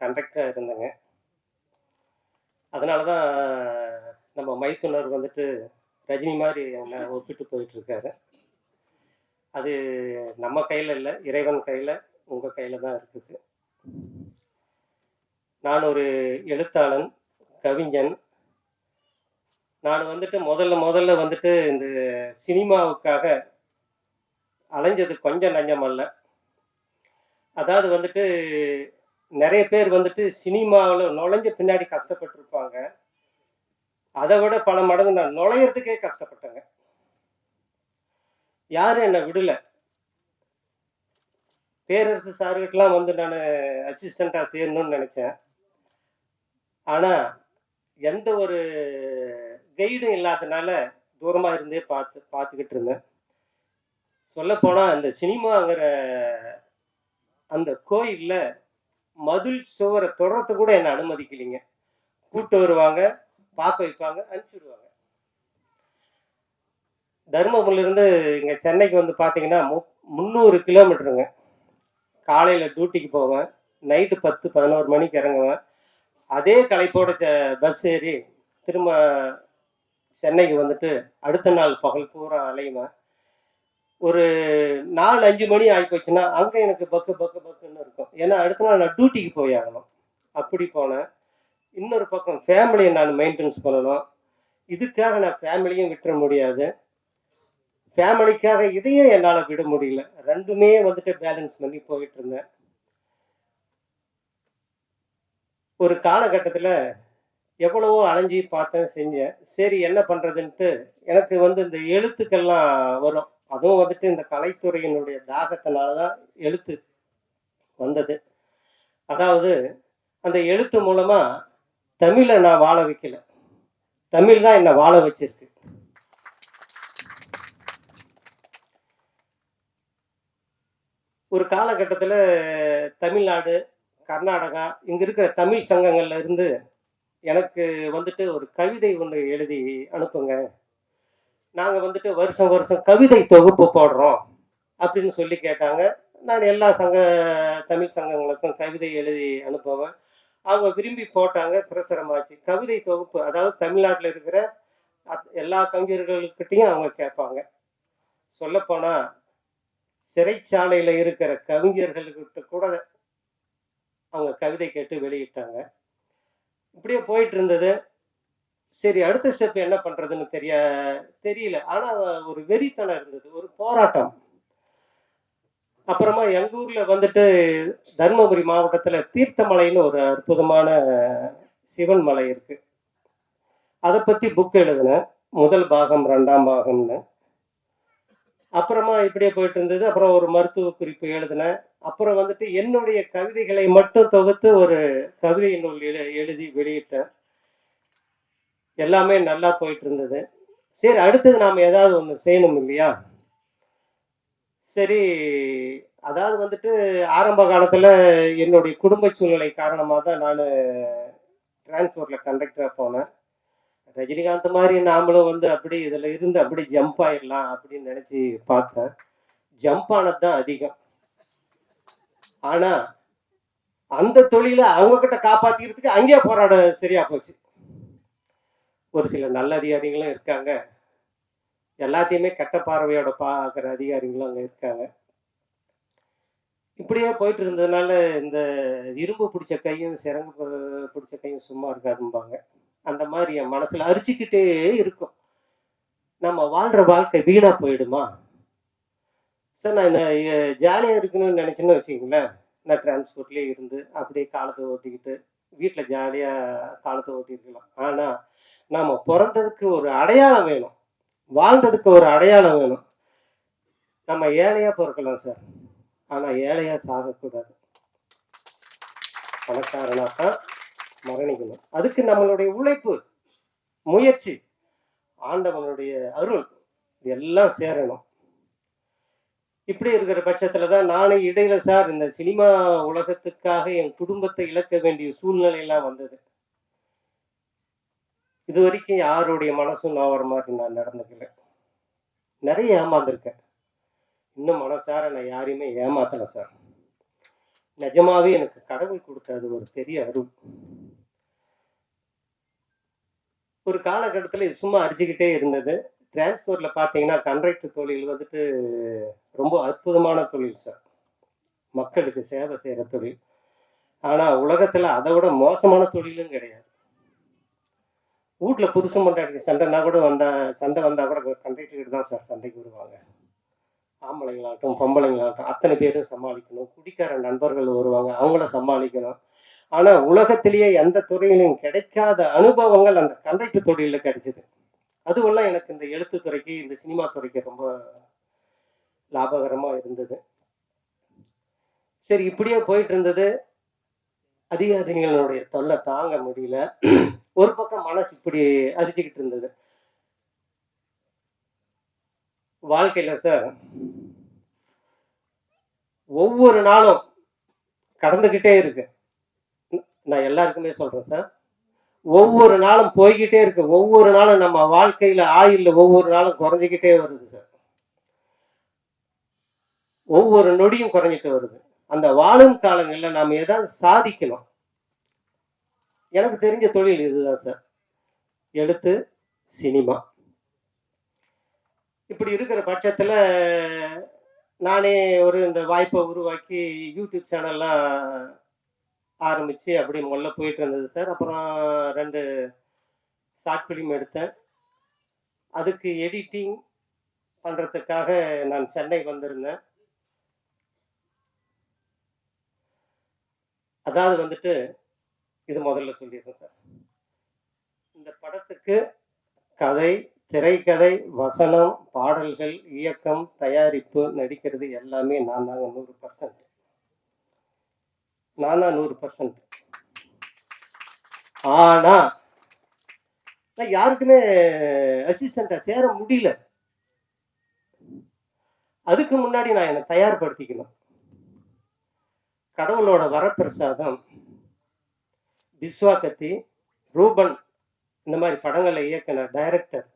கண்டக்டராக இருந்தேங்க. அதனால தான் நம்ம மைத்துனர் வந்துட்டு ரஜினி மாதிரி என்ன ஒப்பிட்டு போயிட்டுருக்காரு. அது நம்ம கையில் இல்லை, இறைவன் கையில், உங்கள் கையில் தான் இருக்குது. நான் ஒரு எழுத்தாளன், கவிஞன். நான் வந்துட்டு முதல்ல வந்துட்டு இந்த சினிமாவுக்காக அலைஞ்சது கொஞ்சம் நஞ்சம் அல்ல. அதாவது வந்துட்டு நிறைய பேர் வந்துட்டு சினிமாவில் நுழைஞ்ச பின்னாடி கஷ்டப்பட்டிருப்பாங்க. அதை விட பல மடங்கு நான் நுழையிறதுக்கே கஷ்டப்பட்டேங்க. யாரும் என்னை விடலை. பேரரசு சார்கிட்டலாம் வந்து நான் அசிஸ்டண்ட்டாக சேரணும்னு நினச்சேன். ஆனால் எந்த ஒரு கைடும் இல்லாதனால தூரமாக இருந்தே பார்த்துக்கிட்டு இருந்தேன். சொல்லப்போனால் அந்த சினிமாங்கிற அந்த கோயிலில் மதில் சுவரை தொடர்றது கூட என்னை அனுமதிக்கலைங்க. கூப்பிட்டு வருவாங்க, பார்க்க வைப்பாங்க, அனுப்பிச்சுடுவாங்க. தருமபுரியிலேருந்து இங்கே சென்னைக்கு வந்து பார்த்தீங்கன்னா 300 கிலோமீட்டருங்க. காலையில் டியூட்டிக்கு போவேன், நைட்டு 10-11 மணிக்கு இறங்குவேன். அதே களைப்போட பஸ் ஏறி திரும்ப சென்னைக்கு வந்துட்டு அடுத்த நாள் பகல் பூரா அலையுவேன். ஒரு 4-5 மணி ஆகிப்போச்சுன்னா அங்கே எனக்கு பக்குன்னு இருக்கும். ஏன்னா அடுத்த நாள் நான் டியூட்டிக்கு போய் ஆகணும். அப்படி போனேன். இன்னொரு பக்கம் ஃபேமிலியை நான் மெயின்டெனன்ஸ் பண்ணணும். இதுக்காக நான் ஃபேமிலியும் விட்டுற முடியாது, ஃபேமிலிக்காக இதையும் என்னால் விட முடியல. ரெண்டுமே வந்துட்டு பேலன்ஸ் பண்ணி போயிட்டு இருந்தேன். ஒரு காலகட்டத்தில் எவ்வளவோ அலைஞ்சி பார்த்தேன், செஞ்சேன். சரி என்ன பண்ணுறதுன்ட்டு எனக்கு வந்து இந்த எழுத்துக்கள்லாம் வரும். அதுவும் வந்துட்டு இந்த கலைத்துறையினுடைய தாகத்தினால தான் எழுத்து வந்தது. அதாவது அந்த எழுத்து மூலமாக தமிழை நான் வாழ வைக்கல, தமிழ் தான் என்னை வாழ வச்சிருக்கு. ஒரு காலகட்டத்தில் தமிழ்நாடு, கர்நாடகா இங்கே இருக்கிற தமிழ் சங்கங்கள்ல இருந்து எனக்கு வந்துட்டு ஒரு கவிதை ஒன்று எழுதி அனுப்புங்க, நாங்கள் வந்துட்டு வருஷம் வருஷம் கவிதை தொகுப்பு போடுறோம் அப்படின்னு சொல்லி கேட்டாங்க. நான் எல்லா தமிழ் சங்கங்களுக்கும் கவிதை எழுதி அனுப்புவேன். அவங்க விரும்பி போட்டாங்க, பிரசுரமாச்சு. கவிதை தொகுப்பு, அதாவது தமிழ்நாட்டில் இருக்கிற எல்லா கவிஞர்களுக்கிட்டையும் அவங்க கேட்பாங்க. சொல்லப்போனால் சிறைச்சாலையில் இருக்கிற கவிஞர்கள்கிட்ட கூட அவங்க கவிதை கேட்டு வெளியிட்டாங்க. இப்படியே போயிட்டு இருந்தது. சரி அடுத்த ஸ்டெப் என்ன பண்ணுறதுன்னு தெரியல. ஆனால் ஒரு வெறித்தனம் இருந்தது, ஒரு போராட்டம். அப்புறமா எங்கள் ஊரில் வந்துட்டு தருமபுரி மாவட்டத்தில் தீர்த்தமலைன்னு ஒரு அற்புதமான சிவன் மலை இருக்குது. அதை பற்றி புக் எழுதினேன், முதல் பாகம் 2ஆம் பாகம்னு. அப்புறமா இப்படியே போயிட்டு இருந்தது. அப்புறம் ஒரு மருத்துவ குறிப்பு எழுதினேன். அப்புறம் வந்துட்டு என்னுடைய கவிதைகளை மட்டும் தொகுத்து ஒரு கவிதை நூல் எழுதி வெளியிட்டேன். எல்லாமே நல்லா போயிட்டு இருந்தது. சரி அடுத்தது நாம் ஏதாவது ஒன்று செய்யணும் இல்லையா? சரி, அதாவது வந்துட்டு ஆரம்ப காலத்தில் என்னுடைய குடும்ப சூழ்நிலை காரணமாக தான் நான் டிரான்ஸ்போர்ட்டில் கண்டக்டராக போனேன். ரஜினிகாந்த் மாதிரி நாமளும் வந்து அப்படி இதில் இருந்து அப்படி ஜம்ப் ஆயிடலாம் அப்படின்னு நினச்சி பார்த்தேன். ஜம்ப் ஆனது தான் அதிகம். ஆனால் அந்த தொழிலை அவங்கக்கிட்ட காப்பாற்றிக்கிறதுக்கு அங்கேயே போராட சரியாக போச்சு. ஒரு சில நல்ல அதிகாரிகளும் இருக்காங்க, எல்லாத்தையுமே கெட்ட பார்வையோட பார்க்குற அதிகாரிகளும் அங்கே இருக்காங்க. இப்படியே போயிட்டு இருந்ததுனால இந்த இரும்பு பிடிச்ச கையும் சிறங்கு பிடிச்ச கையும் சும்மா இருக்காதும்பாங்க. அந்த மாதிரி என் மனசில் அரிச்சிக்கிட்டே இருக்கும். நம்ம வாழ்கிற வாழ்க்கை வீணாக போயிடுமா சார்? நான் ஜாலியாக இருக்கணும்னு நினச்சின்னு வச்சுக்கிங்களேன், நான் டிரான்ஸ்போர்ட்லேயே இருந்து அப்படியே காலத்தை ஓட்டிக்கிட்டு வீட்டில் ஜாலியாக காலத்தை ஓட்டியிருக்கலாம். ஆனால் நாம் பிறந்ததுக்கு ஒரு அடையாளம் வேணும், வாழ்ந்ததுக்கு ஒரு அடையாளம் வேணும். நம்ம ஏழையாக பிறக்கலாம் சார், ஆனால் ஏழையாக சாகக்கூடாது. பணக்காரனாக தான் மரணிக்கணும். அதுக்கு நம்மளுடைய உழைப்பு, முயற்சி, ஆண்டவனுடைய அருள் எல்லாம் சேரணும். இப்படி இருக்கிற பட்சத்தில் தான் நானே இடையில சார் இந்த சினிமா உலகத்துக்காக என் குடும்பத்தை இழக்க வேண்டிய சூழ்நிலையெல்லாம் வந்தது. இது வரைக்கும் யாருடைய மனசும் நோவர மாதிரி நான் நடந்துக்கல. நிறைய ஏமாந்துருக்கேன். இன்னும் மனசார நான் யாரையுமே ஏமாத்தலை சார். நிஜமாவே எனக்கு கடவுள் கொடுத்தது ஒரு பெரிய அருள். ஒரு காலகட்டத்தில் இது சும்மா அரிச்சுக்கிட்டே இருந்தது. டிரான்ஸ்போர்ட்டில் பார்த்தீங்கன்னா கண்ட்ராக்டர் தொழில் வந்துட்டு ரொம்ப அற்புதமான தொழில் சார். மக்களுக்கு சேவை செய்கிற தொழில். ஆனால் உலகத்தில் அதை விட மோசமான தொழிலும் கிடையாது. வீட்டில் புருஷன் பொண்டாட்டிக்கு சண்டைனா கூட சண்டை வந்தால் கூட கண்ட்ராக்டர்கிட்ட தான் சார் சண்டைக்கு வருவாங்க. ஆம்பளைங்களாகட்டும் பொம்பளைங்களாகட்டும் அத்தனை பேரும் சமாளிக்கணும். குடிக்கார நண்பர்கள் வருவாங்க, அவங்கள சமாளிக்கணும். ஆனால் உலகத்திலேயே எந்த துறையிலும் கிடைக்காத அனுபவங்கள் அந்த கண்ட்ராக்டர் தொழிலில் கிடைச்சிது. அதுவெல்லாம் எனக்கு இந்த எழுத்துத்துறைக்கு, இந்த சினிமா துறைக்கு ரொம்ப லாபகரமாக இருந்தது. சரி, இப்படியே போயிட்டு இருந்தது. அதிகாரிகளுடைய தொல்லை தாங்க முடியல. ஒரு பக்கம் மனசு இப்படி அரிச்சுக்கிட்டு இருந்தது. வாழ்க்கையில சார் ஒவ்வொரு நாளும் கடந்துகிட்டே இருக்கு. நான் எல்லாருக்குமே சொல்றேன் சார், ஒவ்வொரு நாளும் போய்கிட்டே இருக்கு. ஒவ்வொரு நாளும் நம்ம வாழ்க்கையில ஆயுள்ல ஒவ்வொரு நாளும் குறைஞ்சிக்கிட்டே வருது சார். ஒவ்வொரு நொடியும் குறைஞ்சிட்டு வருது. அந்த வாழும் காலங்களில் நாம் ஏதாவது சாதிக்கணும். எனக்கு தெரிஞ்ச தொழில் இதுதான் சார், எழுத்து, சினிமா. இப்படி இருக்கிற பட்சத்தில் நானே இந்த வாய்ப்பை உருவாக்கி யூடியூப் சேனல்லாம் ஆரம்பித்து அப்படி முதல்ல போயிட்டு இருந்தது சார். அப்புறம் 2 ஷார்ட் ஃபிலிம் எடுத்தேன். அதுக்கு எடிட்டிங் பண்ணுறதுக்காக நான் சென்னை வந்திருந்தேன். அதாவது வந்துட்டு இது முதல்ல சொல்லிடுறேன் சார். இந்த படத்துக்கு கதை, திரைக்கதை, வசனம், பாடல்கள், இயக்கம், தயாரிப்பு, நடிக்கிறது எல்லாமே நான் தாங்க 100%. நான் தான் 100%. ஆனா நான் யாருக்குமே அசிஸ்டண்டா சேர முடியல. அதுக்கு முன்னாடி நான் என்னை தயார்படுத்திக்கணும். கடவுளோட வரப்பிரசாதம் விஸ்வாகத்தி, ரூபன் இந்த மாதிரி படங்களை இயக்கின டைரக்டர்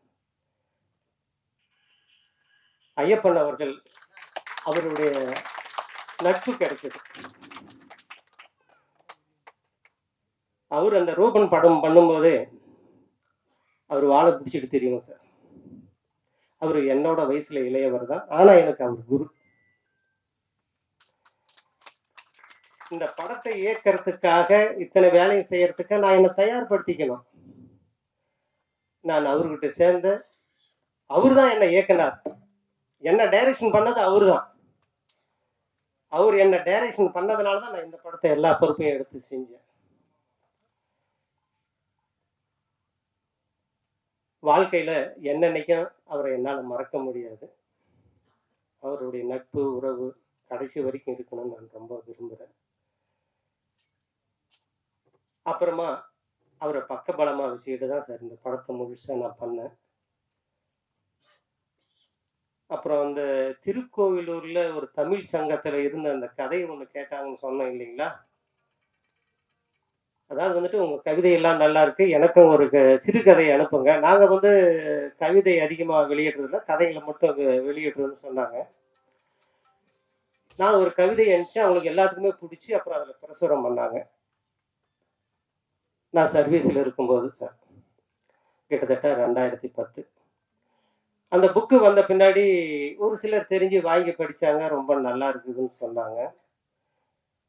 ஐயப்பன் அவர்கள், அவருடைய நட்பு கிடைச்சது. அவர் அந்த ரூபன் படம் பண்ணும்போது அவர் வாழை பிடிச்சிட்டு தெரியும் சார். அவர் என்னோட வயசுல இளையவர் தான், ஆனா எனக்கு அவர் குரு. இந்த படத்தை இயக்கிறதுக்காக இத்தனை வேலையும் செய்யறதுக்கு நான் என்னை தயார்படுத்திக்கணும். நான் அவர்கிட்ட சேர்ந்த, அவர் தான் என்னை இயக்கினார். என்ன டைரக்ஷன் பண்ணது அவரு தான். அவர் என்ன டைரக்ஷன் பண்ணதுனால தான் நான் இந்த படத்தை எல்லா பொறுப்பையும் எடுத்து செஞ்சேன். வாழ்க்கையில என்னன்னைக்கும் அவரை என்னால் மறக்க முடியாது. அவருடைய நட்பு, உறவு கடைசி வரைக்கும் இருக்கணும்னு நான் ரொம்ப விரும்புகிறேன். அப்புறமா அவரை பக்கபலமாக வச்சுக்கிட்டு தான் சார் இந்த படத்தை முழுசாக நான் பண்ணேன். அப்புறம் திருக்கோவிலூரில் ஒரு தமிழ் சங்கத்தில் இருந்த அந்த கதையை ஒன்று கேட்டாங்கன்னு சொன்னேன் இல்லைங்களா? அதாவது வந்துட்டு உங்கள் கவிதையெல்லாம் நல்லா இருக்கு, எனக்கும் ஒரு சிறுகதையை அனுப்புங்க. நாங்கள் கவிதை அதிகமாக வெளியிடுறதில்ல, கதைகளை மட்டும் வெளியிடுறோன்னு சொன்னாங்க. நான் ஒரு கவிதை அனுப்பிச்சேன், அவங்களுக்கு எல்லாத்துக்குமே பிடிச்சி அப்புறம் அதில் பிரசுரம் பண்ணாங்க. நான் சர்வீஸில் இருக்கும்போது சார், கிட்டத்தட்ட 2010 அந்த புக்கு வந்த பின்னாடி ஒரு சிலர் தெரிஞ்சு வாங்கி படித்தாங்க, ரொம்ப நல்லா இருக்குதுன்னு சொன்னாங்க.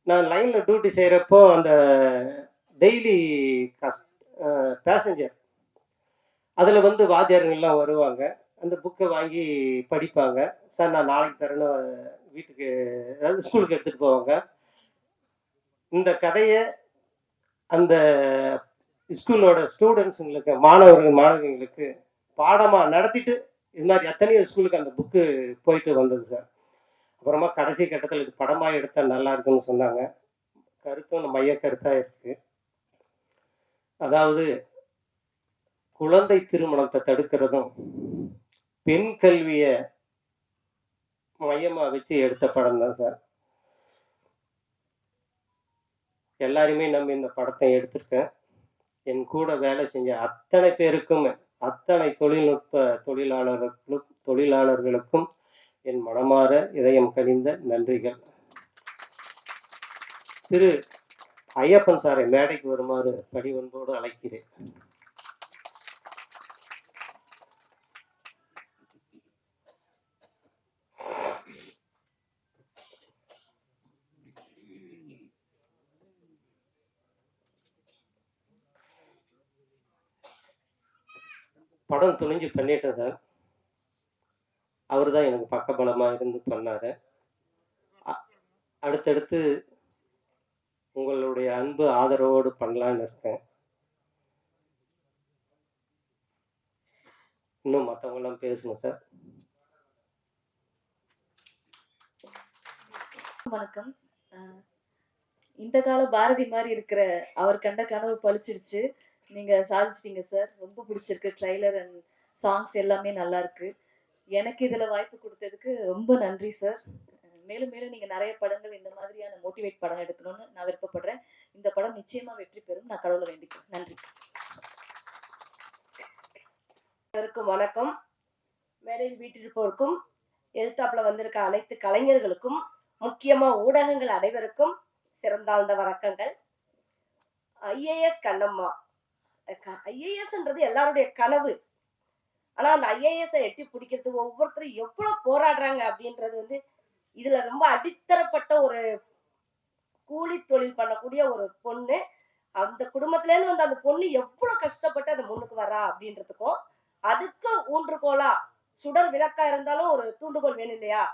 நான் லைனில் டியூட்டி செய்கிறப்போ அந்த டெய்லி பேசஞ்சர் அதில் வாத்தியாருங்கள்லாம் வருவாங்க, அந்த புக்கை வாங்கி படிப்பாங்க. சார் நான் நாளைக்கு தரேன்னு வீட்டுக்கு, அதாவது ஸ்கூலுக்கு எடுத்துகிட்டு போவாங்க. இந்த கதையை அந்த ஸ்கூலோட ஸ்டூடெண்ட்ஸுங்களுக்கு, மாணவர்களுக்கு பாடமாக நடத்திட்டு இது மாதிரி எத்தனையோ ஸ்கூலுக்கு அந்த புக்கு போயிட்டு வந்தது சார். அப்புறமா கடைசி கட்டத்தில் இது படமாக எடுத்தால் நல்லா இருக்குன்னு சொன்னாங்க. கருத்தும் மைய கருத்தாக இருக்கு. அதாவது குழந்தை திருமணத்தை தடுக்கிறதும் பெண் கல்வியை மையமாக வச்சு எடுத்த படம் தான் சார். எல்லாருமே நம்ம இந்த படத்தை எடுத்திருக்கேன். என் கூட வேலை செஞ்ச அத்தனை பேருக்கும், அத்தனை தொழில்நுட்ப தொழிலாளர்களுக்கும் என் மனமாற இதயம் கனிந்த நன்றிகள். திரு ஐயப்பன் சாரை மேடைக்கு வருமாறு பணிவன்போடு அழைக்கிறேன். படம் துணிஞ்சு பண்ணிட்டேன் சார். அவர் தான் எனக்கு பக்கபலமாக இருந்து பண்ணார். அடுத்தடுத்து உங்களுடைய அன்பு ஆதரவோடு பண்ணலான்னு இருக்கேன். இன்னும் மற்றவங்களாம் பேசணும் சார். வணக்கம். இந்த கால பாரதி மாதிரி இருக்கிற அவர் கண்ட கனவு பழிச்சிடுச்சு. நீங்க சாதிச்சிட்டீங்க சார். ரொம்ப பிடிச்சிருக்கு. ட்ரைலர் அண்ட் சாங்ஸ் எல்லாமே நல்லா இருக்கு. எனக்கு இதுல வாய்ப்பு கொடுத்ததுக்கு ரொம்ப நன்றி சார். மேலும் மேலும் நீங்க நிறைய படங்கள் இந்த மாதிரியான மோட்டிவேட் படம் எடுக்கணும்னு நான் விருப்பப்படுறேன். இந்த படம் நிச்சயமா வெற்றி பெறும். நான் கடவுளை வேண்டிக்கிறேன். நன்றி. வணக்கம். மேடையில் வீட்டிருப்போருக்கும் எதிர்த்தாப்புல வந்திருக்க அனைத்து கலைஞர்களுக்கும் முக்கியமா ஊடகங்கள் அனைவருக்கும் சிறந்தாழ்ந்த வணக்கங்கள். ஐஏஎஸ் கண்ணம்மா, ஐஏஎஸ்ன்றது எல்லாருடைய கனவு. ஆனா அந்த ஐஏஎஸ் எட்டி பிடிக்கிறதுக்கு ஒவ்வொருத்தரும் எவ்வளவு போராடுறாங்க அப்படின்றது இதுல ரொம்ப அடித்தரப்பட்ட ஒரு கூலி தொழில் பண்ணக்கூடிய ஒரு பொண்ணு. அந்த குடும்பத்துல இருந்து வந்து அந்த பொண்ணு எவ்வளவு கஷ்டப்பட்டு அந்த முன்னுக்கு வரா அப்படின்றதுக்கும், அதுக்கு ஊன்றுகோலா சுடர் விளக்கா இருந்தாலும் ஒரு தூண்டுகோல் வேணும் இல்லையா?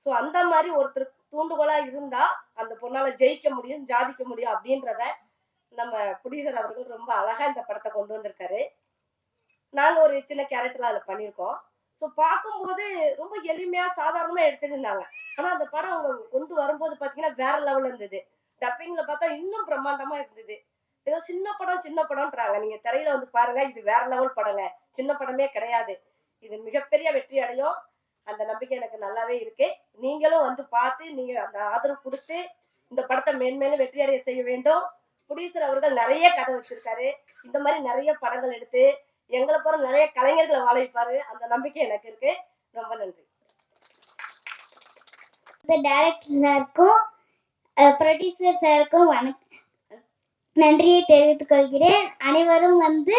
சோ அந்த மாதிரி ஒருத்தர் தூண்டுகோலா இருந்தா அந்த பொண்ணால ஜெயிக்க முடியும், ஜாதிக்க முடியும் அப்படின்றத நம்ம ப்ரொடியூசர் அவர்கள் ரொம்ப அழகா இந்த படத்தை கொண்டு வந்திருக்காரு. நாங்க ஒரு சின்ன கேரக்டர் அதுல பண்ணியிருக்கோம். ஸோ பார்க்கும்போது ரொம்ப எளிமையா சாதாரணமா எடுத்துருந்தாங்க. ஆனா அந்த படம் அவங்க கொண்டு வரும்போது பாத்தீங்கன்னா வேற லெவல்ல இருந்தது. டப்பிங்ல பார்த்தா இன்னும் பிரம்மாண்டமா இருந்தது. ஏதோ சின்ன படம்ன்றாங்க. நீங்க திரையில வந்து பாருங்க, இது வேற லெவல் படங்க, சின்ன படமே கிடையாது. இது மிகப்பெரிய வெற்றி அடையும். அந்த நம்பிக்கை எனக்கு நல்லாவே இருக்கு. நீங்களும் வந்து பார்த்து நீங்க அந்த ஆதரவு கொடுத்து இந்த படத்தை மேன்மேலும் வெற்றி அடைய செய்ய வேண்டும். ப்ரொடியூசர் அவர்கள் நிறைய கதை வச்சிருக்காரு. இந்த மாதிரி நிறைய படங்கள் எடுத்து எங்களை போற நிறைய கலைஞர்களை வாழ வைப்பாரு. அந்த நம்பிக்கை எனக்கு இருக்கு. ரொம்ப நன்றி. டைரக்டர் சாருக்கும் ப்ரொடியூசர் சாருக்கும் நன்றியை தெரிவித்துக் கொள்கிறேன். அனைவரும் வந்து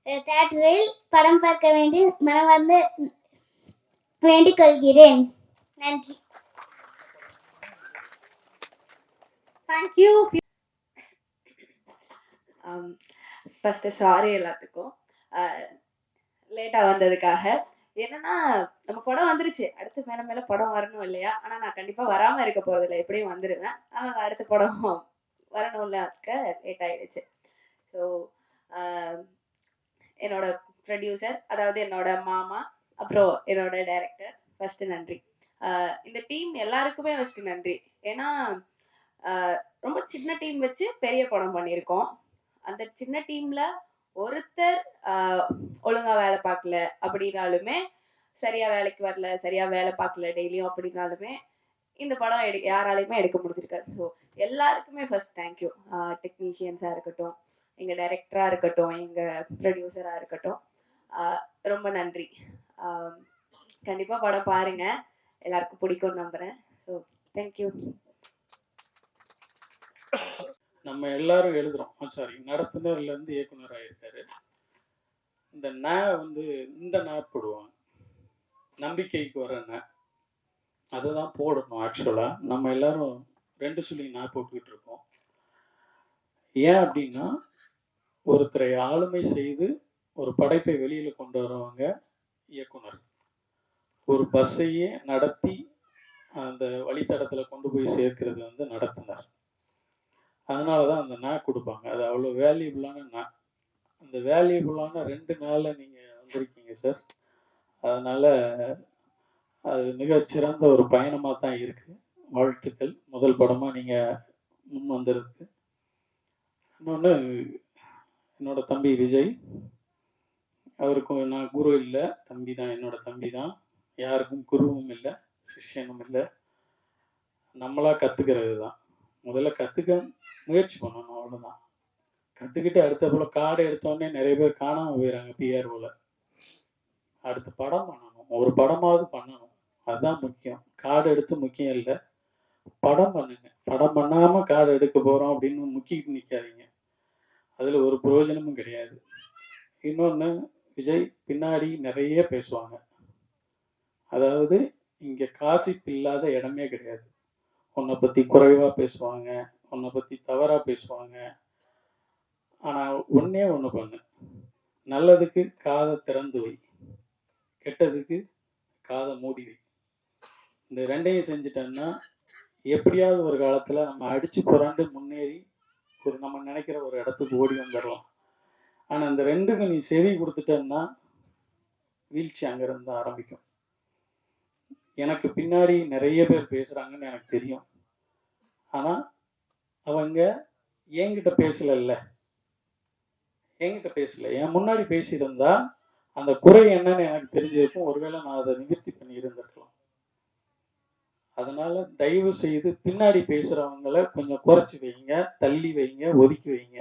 தியேட்டரில் படம் பார்க்க வேண்டி மனமார்ந்து வேண்டிக் கொள்கிறேன். நன்றி. தேங்க்யூ. ஃபர்ஸ்ட் சாரி எல்லாத்துக்கும் லேட்டாக வந்ததுக்காக. என்னன்னா நம்ம படம் வந்துருச்சு, அடுத்து மேலே மேலே படம் வரணும் இல்லையா? ஆனால் நான் கண்டிப்பாக வராமல் இருக்க போகிறதில்ல, எப்படியும் வந்துடுவேன். ஆனால் அடுத்த படம் வரணும்ல, அதுக்கு லேட் ஆகிடுச்சு. ஸோ என்னோட ப்ரொடியூசர், அதாவது என்னோட மாமா, அப்புறம் என்னோட டைரக்டர், ஃபர்ஸ்ட் நன்றி. இந்த டீம் எல்லாருக்குமே ஃபர்ஸ்ட் நன்றி. ஏன்னா ரொம்ப சின்ன டீம் வச்சு பெரிய படம் பண்ணியிருக்கோம். அந்த சின்ன டீம்ல ஒருத்தர் ஒழுங்கா வேலை பார்க்கல அப்படின்னாலுமே, சரியா வேலைக்கு வரல, சரியா வேலை பார்க்கல டெய்லியும் அப்படின்னாலுமே இந்த படம் யாராலையுமே எடுக்க முடிஞ்சிருக்காது. ஸோ எல்லாருக்குமே ஃபர்ஸ்ட் தேங்க்யூ. டெக்னீஷியன்ஸாக இருக்கட்டும், எங்கள் டைரக்டராக இருக்கட்டும், எங்கள் ப்ரொடியூசராக இருக்கட்டும், ரொம்ப நன்றி. கண்டிப்பாக படம் பாருங்க, எல்லாருக்கும் பிடிக்கும்னு நம்புகிறேன். So thank you. நம்ம எல்லாரும் எழுதுறோம். சாரி, நடத்துனர்லேருந்து இயக்குனர் ஆகியிருக்காரு. இந்த இந்த போடுவாங்க, நம்பிக்கைக்கு வர அதை தான் போடணும். ஆக்சுவலாக நம்ம எல்லாரும் 2 சொல்லி போட்டுக்கிட்டு இருக்கோம். ஏன் அப்படின்னா, ஒருத்தரை ஆளுமை செய்து ஒரு படைப்பை வெளியில் கொண்டு வரவங்க இயக்குனர். ஒரு பஸ்ஸையே நடத்தி அந்த வழித்தடத்தில் கொண்டு போய் சேர்க்கிறது நடத்துனர். அதனால தான் அந்த கொடுப்பாங்க. அது அவ்வளோ வேல்யூபிளான அந்த வேல்யூபிளான 2 நாளில் நீங்கள் வந்திருக்கீங்க சார். அதனால் அது மிகச்சிறந்த ஒரு பயணமாக தான் இருக்குது. வாழ்த்துக்கள். முதல் படமாக நீங்கள் முன் வந்திருக்கு. இன்னொன்று, என்னோட தம்பி விஜய், அவருக்கும் நான் குரு இல்லை, தம்பி தான். என்னோட தம்பி தான். யாருக்கும் குருவும் இல்லை, சிஷ்யனும் இல்லை. நம்மளாக கற்றுக்கிறது தான். முதல்ல கற்றுக்க முயற்சி பண்ணணும், அவ்வளோதான். கற்றுக்கிட்டு அடுத்த போல் கார்டு எடுத்தோடனே நிறைய பேர் காணாமல் போயிடறாங்க பிஆர்ஓவில். அடுத்த படம் பண்ணணும், ஒரு படமாவது பண்ணணும், அதுதான் முக்கியம். கார்டு எடுத்து முக்கியம் இல்லை, படம் பண்ணுங்க. படம் பண்ணாமல் கார்டு எடுக்க போகிறோம் அப்படின்னு முக்கிட்டு நிற்காதீங்க. அதில் ஒரு பிரயோஜனமும் கிடையாது. இன்னொன்று, விஜய் பின்னாடி நிறைய பேசுவாங்க. அதாவது இங்கே காசிப் இல்லாத இடமே கிடையாது. உன்னை பற்றி குறைவாக பேசுவாங்க, உன்னை பற்றி தவறாக பேசுவாங்க. ஆனால் ஒன்றே ஒன்று பண்ணு, நல்லதுக்கு காதை திறந்து வை, கெட்டதுக்கு காதை மூடி வை. இந்த ரெண்டையும் செஞ்சுட்டோன்னா எப்படியாவது ஒரு காலத்தில் நம்ம அடித்து புரண்டு முன்னேறி ஒரு நம்ம நினைக்கிற ஒரு இடத்துக்கு ஓடி வந்துடலாம். ஆனால் இந்த ரெண்டுக்கும் நீ செவி கொடுத்துட்டேன்னா வீழ்ச்சி அங்கேருந்து தான் ஆரம்பிக்கும். எனக்கு பின்னாடி நிறைய பேர் பேசுகிறாங்கன்னு எனக்கு தெரியும். ஆனால் அவங்க என்கிட்ட பேசலைல்ல, என் முன்னாடி பேசியிருந்தா அந்த குறை என்னன்னு எனக்கு தெரிஞ்சிருக்கும். ஒருவேளை நான் அதை நிவர்த்தி பண்ணி இருந்திருக்கலாம். அதனால தயவு செய்து பின்னாடி பேசுகிறவங்கள கொஞ்சம் குறைச்சி வைங்க, தள்ளி வைங்க, ஒதுக்கி வைங்க.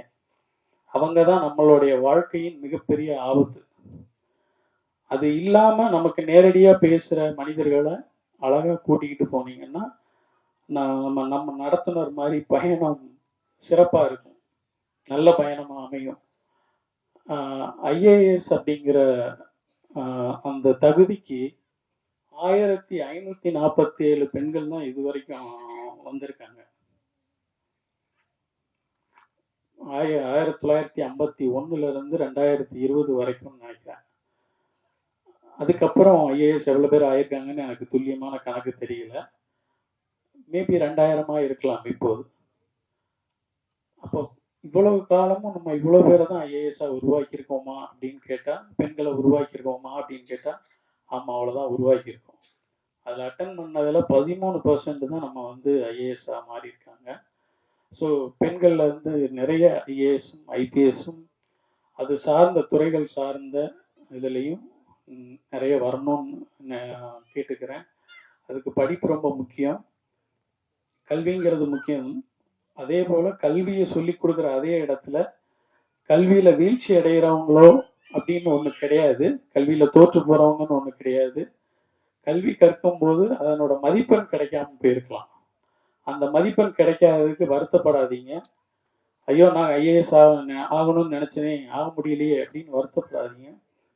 அவங்க தான் நம்மளுடைய வாழ்க்கையின் மிகப்பெரிய ஆபத்து. அது இல்லாமல் நமக்கு நேரடியாக பேசுகிற மனிதர்களை அழகாக கூட்டிக்கிட்டு போனீங்கன்னா நம்ம நடத்துனர் மாதிரி பயணம் சிறப்பாக இருக்கும், நல்ல பயணமாக அமையும். ஐஏஎஸ் அப்படிங்கிற அந்த தகுதிக்கு 1547 பெண்கள் தான் இது வரைக்கும் வந்திருக்காங்க. 1951 2020 வரைக்கும் நினைக்கிறேன். அதுக்கப்புறம் ஐஏஎஸ் எவ்வளோ பேர் ஆயிருக்காங்கன்னு எனக்கு துல்லியமான கணக்கு தெரியல. மேபி 2000 இருக்கலாம் இப்போது. அப்போ இவ்வளவு காலமும் நம்ம இவ்வளோ பேரை தான் ஐஏஎஸ்ஸாக உருவாக்கியிருக்கோமா அப்படின்னு கேட்டால், பெண்களை உருவாக்கியிருக்கோமா அப்படின்னு கேட்டால், ஆமாம், அவ்வளோதான் உருவாக்கியிருக்கோம். அதில் அட்டன் பண்ணதில் 13% தான் நம்ம ஐஏஎஸ்ஸாக மாறியிருக்காங்க. ஸோ பெண்களில் நிறைய ஐஏஎஸும் ஐபிஎஸும் அது சார்ந்த துறைகள் சார்ந்த இதுலேயும் நிறைய வரணும்னு கேட்டுக்கிறேன். அதுக்கு படிப்பு ரொம்ப முக்கியம், கல்விங்கிறது முக்கியம். அதே போல் கல்வியை சொல்லி கொடுக்குற அதே இடத்துல கல்வியில் வீழ்ச்சி அடைகிறவங்களோ அப்படின்னு ஒன்று கிடையாது, கல்வியில் தோற்று போகிறவங்கன்னு ஒன்று கிடையாது. கல்வி கற்கும்போது அதனோட மதிப்பெண் கிடைக்காம போயிருக்கலாம். அந்த மதிப்பெண் கிடைக்காததுக்கு வருத்தப்படாதீங்க. ஐயோ, நான் ஐஏஎஸ் ஆகணும்னு நினச்சேனே, ஆக முடியலையே அப்படின்னு வருத்தப்படாதீங்க.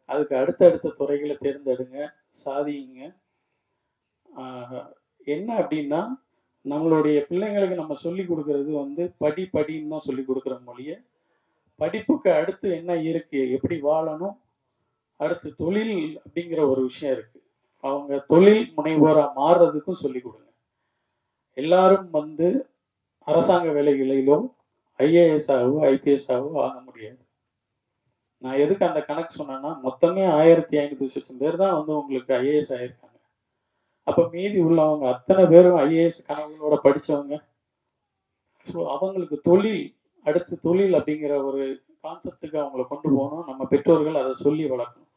அதுக்கு அடுத்தடுத்த துறைகளை தேர்ந்தெடுங்க, சாதிங்க. என்ன அப்படின்னா, நம்மளுடைய பிள்ளைங்களுக்கு நம்ம சொல்லி கொடுக்கறது படின்னு தான் சொல்லி கொடுக்குற மொழியை, படிப்புக்கு அடுத்து என்ன இருக்கு, எப்படி வாழணும், அடுத்து தொழில் அப்படிங்கிற ஒரு விஷயம் இருக்கு. அவங்க தொழில் முனைவோராக மாறுறதுக்கும் சொல்லி கொடுங்க. எல்லாரும் அரசாங்க வேலைகளிலோ ஐஏஎஸ் ஆகவோ ஐபிஎஸ் ஆகவோ ஆக முடியாது. நான் எதுக்கு அந்த கணக்கு சொன்னேன்னா, மொத்தமே 1500 பேர் தான் உங்களுக்கு ஐஏஎஸ் ஆகியிருக்காங்க. அப்போ மீதி உள்ளவங்க அத்தனை பேரும் ஐஏஎஸ் கனவுகளோட படித்தவங்க. ஸோ அவங்களுக்கு அடுத்து தொழில் அப்படிங்கிற ஒரு கான்செப்டுக்கு அவங்கள கொண்டு போகணும். நம்ம பெற்றோர்கள் அதை சொல்லி வளர்க்கணும்.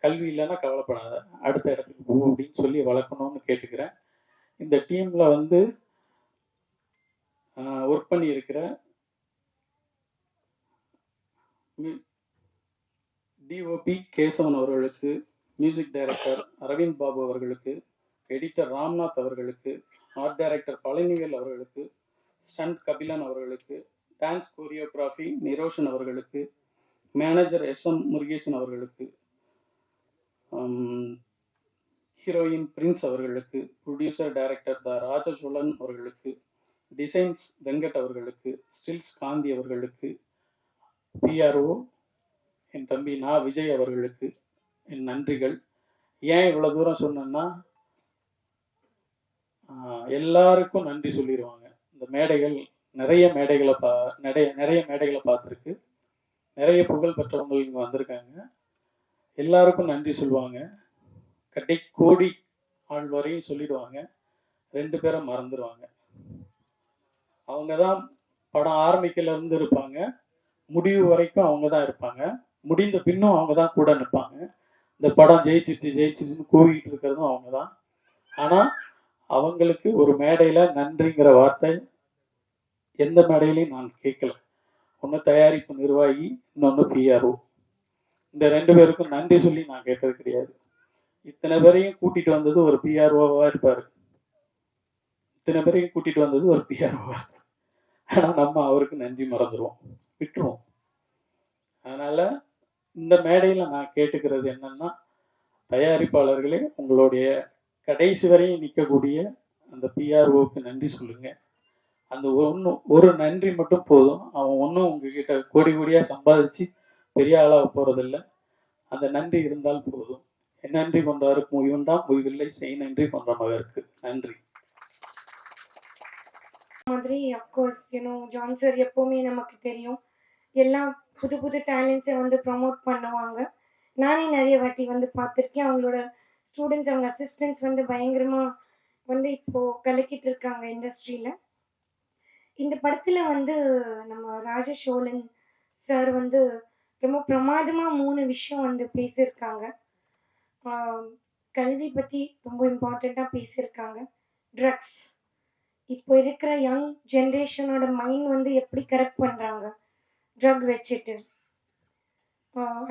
கல்வி இல்லைன்னா கவலைப்படாத, அடுத்த இடத்துக்கு போ அப்படின்னு சொல்லி வளர்க்கணும்னு கேட்டுக்கிறேன். இந்த டீமில் ஒர்க் பண்ணியிருக்கிற டிஓபி கேசவன் அவர்களுக்கு, மியூசிக் டைரக்டர் அரவிந்த் பாபு அவர்களுக்கு, எடிட்டர் ராம்நாத் அவர்களுக்கு, ஆர்ட் டைரக்டர் பழனிவேல் அவர்களுக்கு, ஸ்டண்ட் கபிலன் அவர்களுக்கு, டான்ஸ் கோரியோகிராஃபி நிரோஷன் அவர்களுக்கு, மேனேஜர் SM முருகேசன் அவர்களுக்கு, ஹீரோயின் பிரின்ஸ் அவர்களுக்கு, ப்ரொடியூசர் டைரக்டர் ராஜசோழன் அவர்களுக்கு, டிசைன்ஸ் வெங்கட் அவர்களுக்கு, ஸ்டில்ஸ் காந்தி அவர்களுக்கு, PRO என் தம்பி விஜய் அவர்களுக்கு என் நன்றிகள். ஏன் இவ்வளோ தூரம் சொன்னேன்னா, எல்லாருக்கும் நன்றி சொல்லிடுவாங்க. இந்த மேடைகள் நிறைய மேடைகளை பார்த்துருக்கு, நிறைய புகழ் பெற்றவங்க இங்கே வந்திருக்காங்க. எல்லாருக்கும் நன்றி சொல்லுவாங்க. கோடி ஆள் வரையும் சொல்லிடுவாங்க. 2 பேரை மறந்துடுவாங்க. அவங்க தான் படம் ஆரம்பிக்கலேருந்து இருப்பாங்க, முடிவு வரைக்கும் அவங்க தான் இருப்பாங்க. முடிந்த பின்னும் அவங்க தான் கூட நிற்பாங்க. இந்த படம் ஜெயிச்சிருச்சுன்னு கூவிட்டு இருக்கிறதும் அவங்க தான். ஆனால் அவங்களுக்கு ஒரு மேடையில் நன்றிங்கிற வார்த்தை எந்த மேடையிலையும் நான் கேட்கல. ஒன்று தயாரிப்பு நிர்வாகி, இன்னொன்று PRO. இந்த 2 பேருக்கும் நன்றி சொல்லி நான் கேட்டது கிடையாது. இத்தனை பேரையும் கூட்டிகிட்டு வந்தது ஒரு PROவாக இருப்பார். இத்தனை பேரையும் கூட்டிகிட்டு வந்தது ஒரு பிஆர்ஓ. ஆனால் நம்ம அவருக்கு நன்றி மறந்துடுவோம், விட்டுருவோம். அதனால் இந்த மேடையில் நான் கேட்டுக்கிறது என்னன்னா, தயாரிப்பாளர்களே உங்களுடைய கடைசி வரையும் நிற்கக்கூடிய அந்த பிஆர்ஓக்கு நன்றி சொல்லுங்கள். அந்த ஒரு நன்றி மட்டும் போதும். அவன் ஒன்றும் உங்ககிட்ட கோடி கோடியாக சம்பாதிச்சு பெரிய ஆளாக போகிறதில்ல. அந்த நன்றி இருந்தால் போதும். நன்றி கொண்டாருக்கு முயவுண்டாம், முயவில்லை செய் நன்றி கொன்ற மகருக்கு. நன்றி. மாதிரி அஃப்கோர்ஸ் ஜான் சார் எப்போவுமே நமக்கு தெரியும், எல்லாம் புது புது டேலண்ட்ஸை வந்து ப்ரமோட் பண்ணுவாங்க. நானே நிறைய வாட்டி வந்து பார்த்துருக்கேன். அவங்களோட ஸ்டூடெண்ட்ஸ், அவங்க அசிஸ்டன்ட்ஸ் வந்து பயங்கரமாக வந்து இப்போது கலக்கிட்டு இருக்காங்க இண்டஸ்ட்ரியில். இந்த படத்தில் வந்து நம்ம ராஜேஷ் சோழன் சார் வந்து ரொம்ப பிரமாதமாக 3 விஷயம் வந்து பேசியிருக்காங்க. கல்வி பற்றி ரொம்ப இம்பார்ட்டண்ட்டாக பேசியிருக்காங்க. ட்ரக்ஸ், இப்போ இருக்கிற யங் ஜென்ரேஷனோட மைண்ட் வந்து எப்படி கரெக்ட் பண்ணுறாங்க ட்ரக் வச்சுட்டு.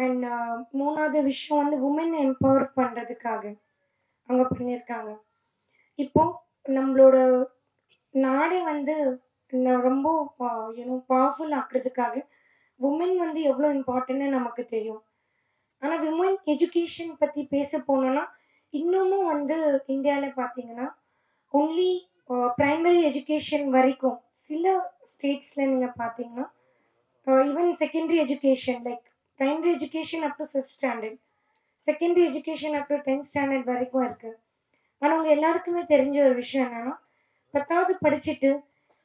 அண்ட் 3வது விஷயம் வந்து உமனை எம்பவர் பண்ணுறதுக்காக அவங்க பண்ணியிருக்காங்க. இப்போது நம்மளோட நாடே வந்து ரொம்ப பவர்ஃபுல் ஆக்குறதுக்காக உமன் வந்து எவ்வளோ இம்பார்ட்டன்ட்னு நமக்கு தெரியும். ஆனால் விமன் எஜுகேஷன் பற்றி பேச போனோன்னா இன்னமும் வந்து இந்தியாவில் பார்த்தீங்கன்னா ஒன்லி ப்ரைமரி எஜுகேஷன் வரைக்கும் சில ஸ்டேட்ஸில் நீங்கள் பார்த்தீங்கன்னா even secondary education like primary education up to 5th standard, secondary education up to 10th standard வரைக்கும் இருக்குது. ஆனால் அவங்க எல்லாருக்குமே தெரிஞ்ச ஒரு விஷயம் என்னென்னா, 10வது படிச்சுட்டு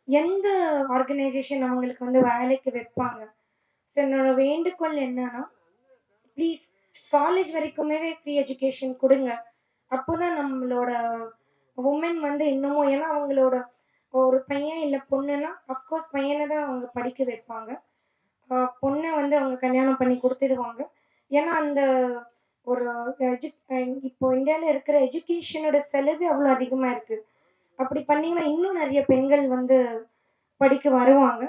எந்த ஆர்கனைசேஷன் அவங்களுக்கு வந்து வேலைக்கு வைப்பாங்க. ஸோ என்னோட வேண்டுகோள் என்னன்னா, ப்ளீஸ் காலேஜ் வரைக்குமே ஃப்ரீ எஜுகேஷன் கொடுங்க. அப்போ தான் நம்மளோட உமன் வந்து இன்னமும், ஏன்னா அவங்களோட ஒரு பையன் இல்லை பொண்ணுன்னா அஃப்கோர்ஸ் பையனை தான் அவங்க படிக்க வைப்பாங்க, பொண்ணை வந்து அவங்க கல்யாணம் பண்ணி கொடுத்துடுவாங்க. ஏன்னா அந்த ஒரு இப்போ இந்தியாவில் இருக்கிற எஜுகேஷனோட செலவு அவ்வளோ அதிகமாக இருக்குது. அப்படி பண்ணிங்கன்னா இன்னும் நிறைய பெண்கள் வந்து படிக்க வருவாங்க.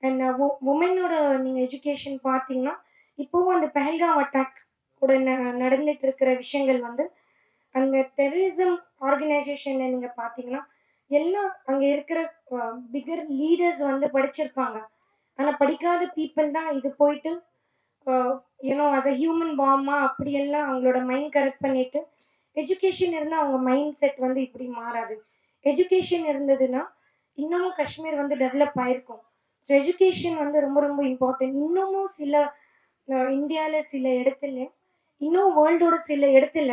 அண்ட் உமனோட நீங்கள் எஜுகேஷன் பார்த்தீங்கன்னா இப்போவும் அந்த பஹல்காம் அட்டாக் கூட நடந்துட்டு இருக்கிற விஷயங்கள் வந்து அந்த டெரரிசம் ஆர்கனைசேஷனில் நீங்கள் பார்த்தீங்கன்னா எல்லாம் அங்கே இருக்கிற பிகர் லீடர்ஸ் வந்து படிச்சிருப்பாங்க. ஆனால் படிக்காத பீப்புள் தான் இது போயிட்டு அஸ் அ ஹியூமன் பாமா அப்படியெல்லாம் அவங்களோட மைண்ட் கரெக்ட் பண்ணிட்டு, எஜுகேஷன் இருந்தால் அவங்க மைண்ட் செட் வந்து இப்படி மாறாது. எஜுகேஷன் இருந்ததுன்னா இன்னமும் காஷ்மீர் வந்து டெவலப் ஆகிருக்கும். ஸோ எஜுகேஷன் வந்து ரொம்ப ரொம்ப இம்பார்ட்டன்ட். இன்னமும் சில இந்தியாவில் சில இடத்துல, இன்னும் வேர்ல்டோட சில இடத்துல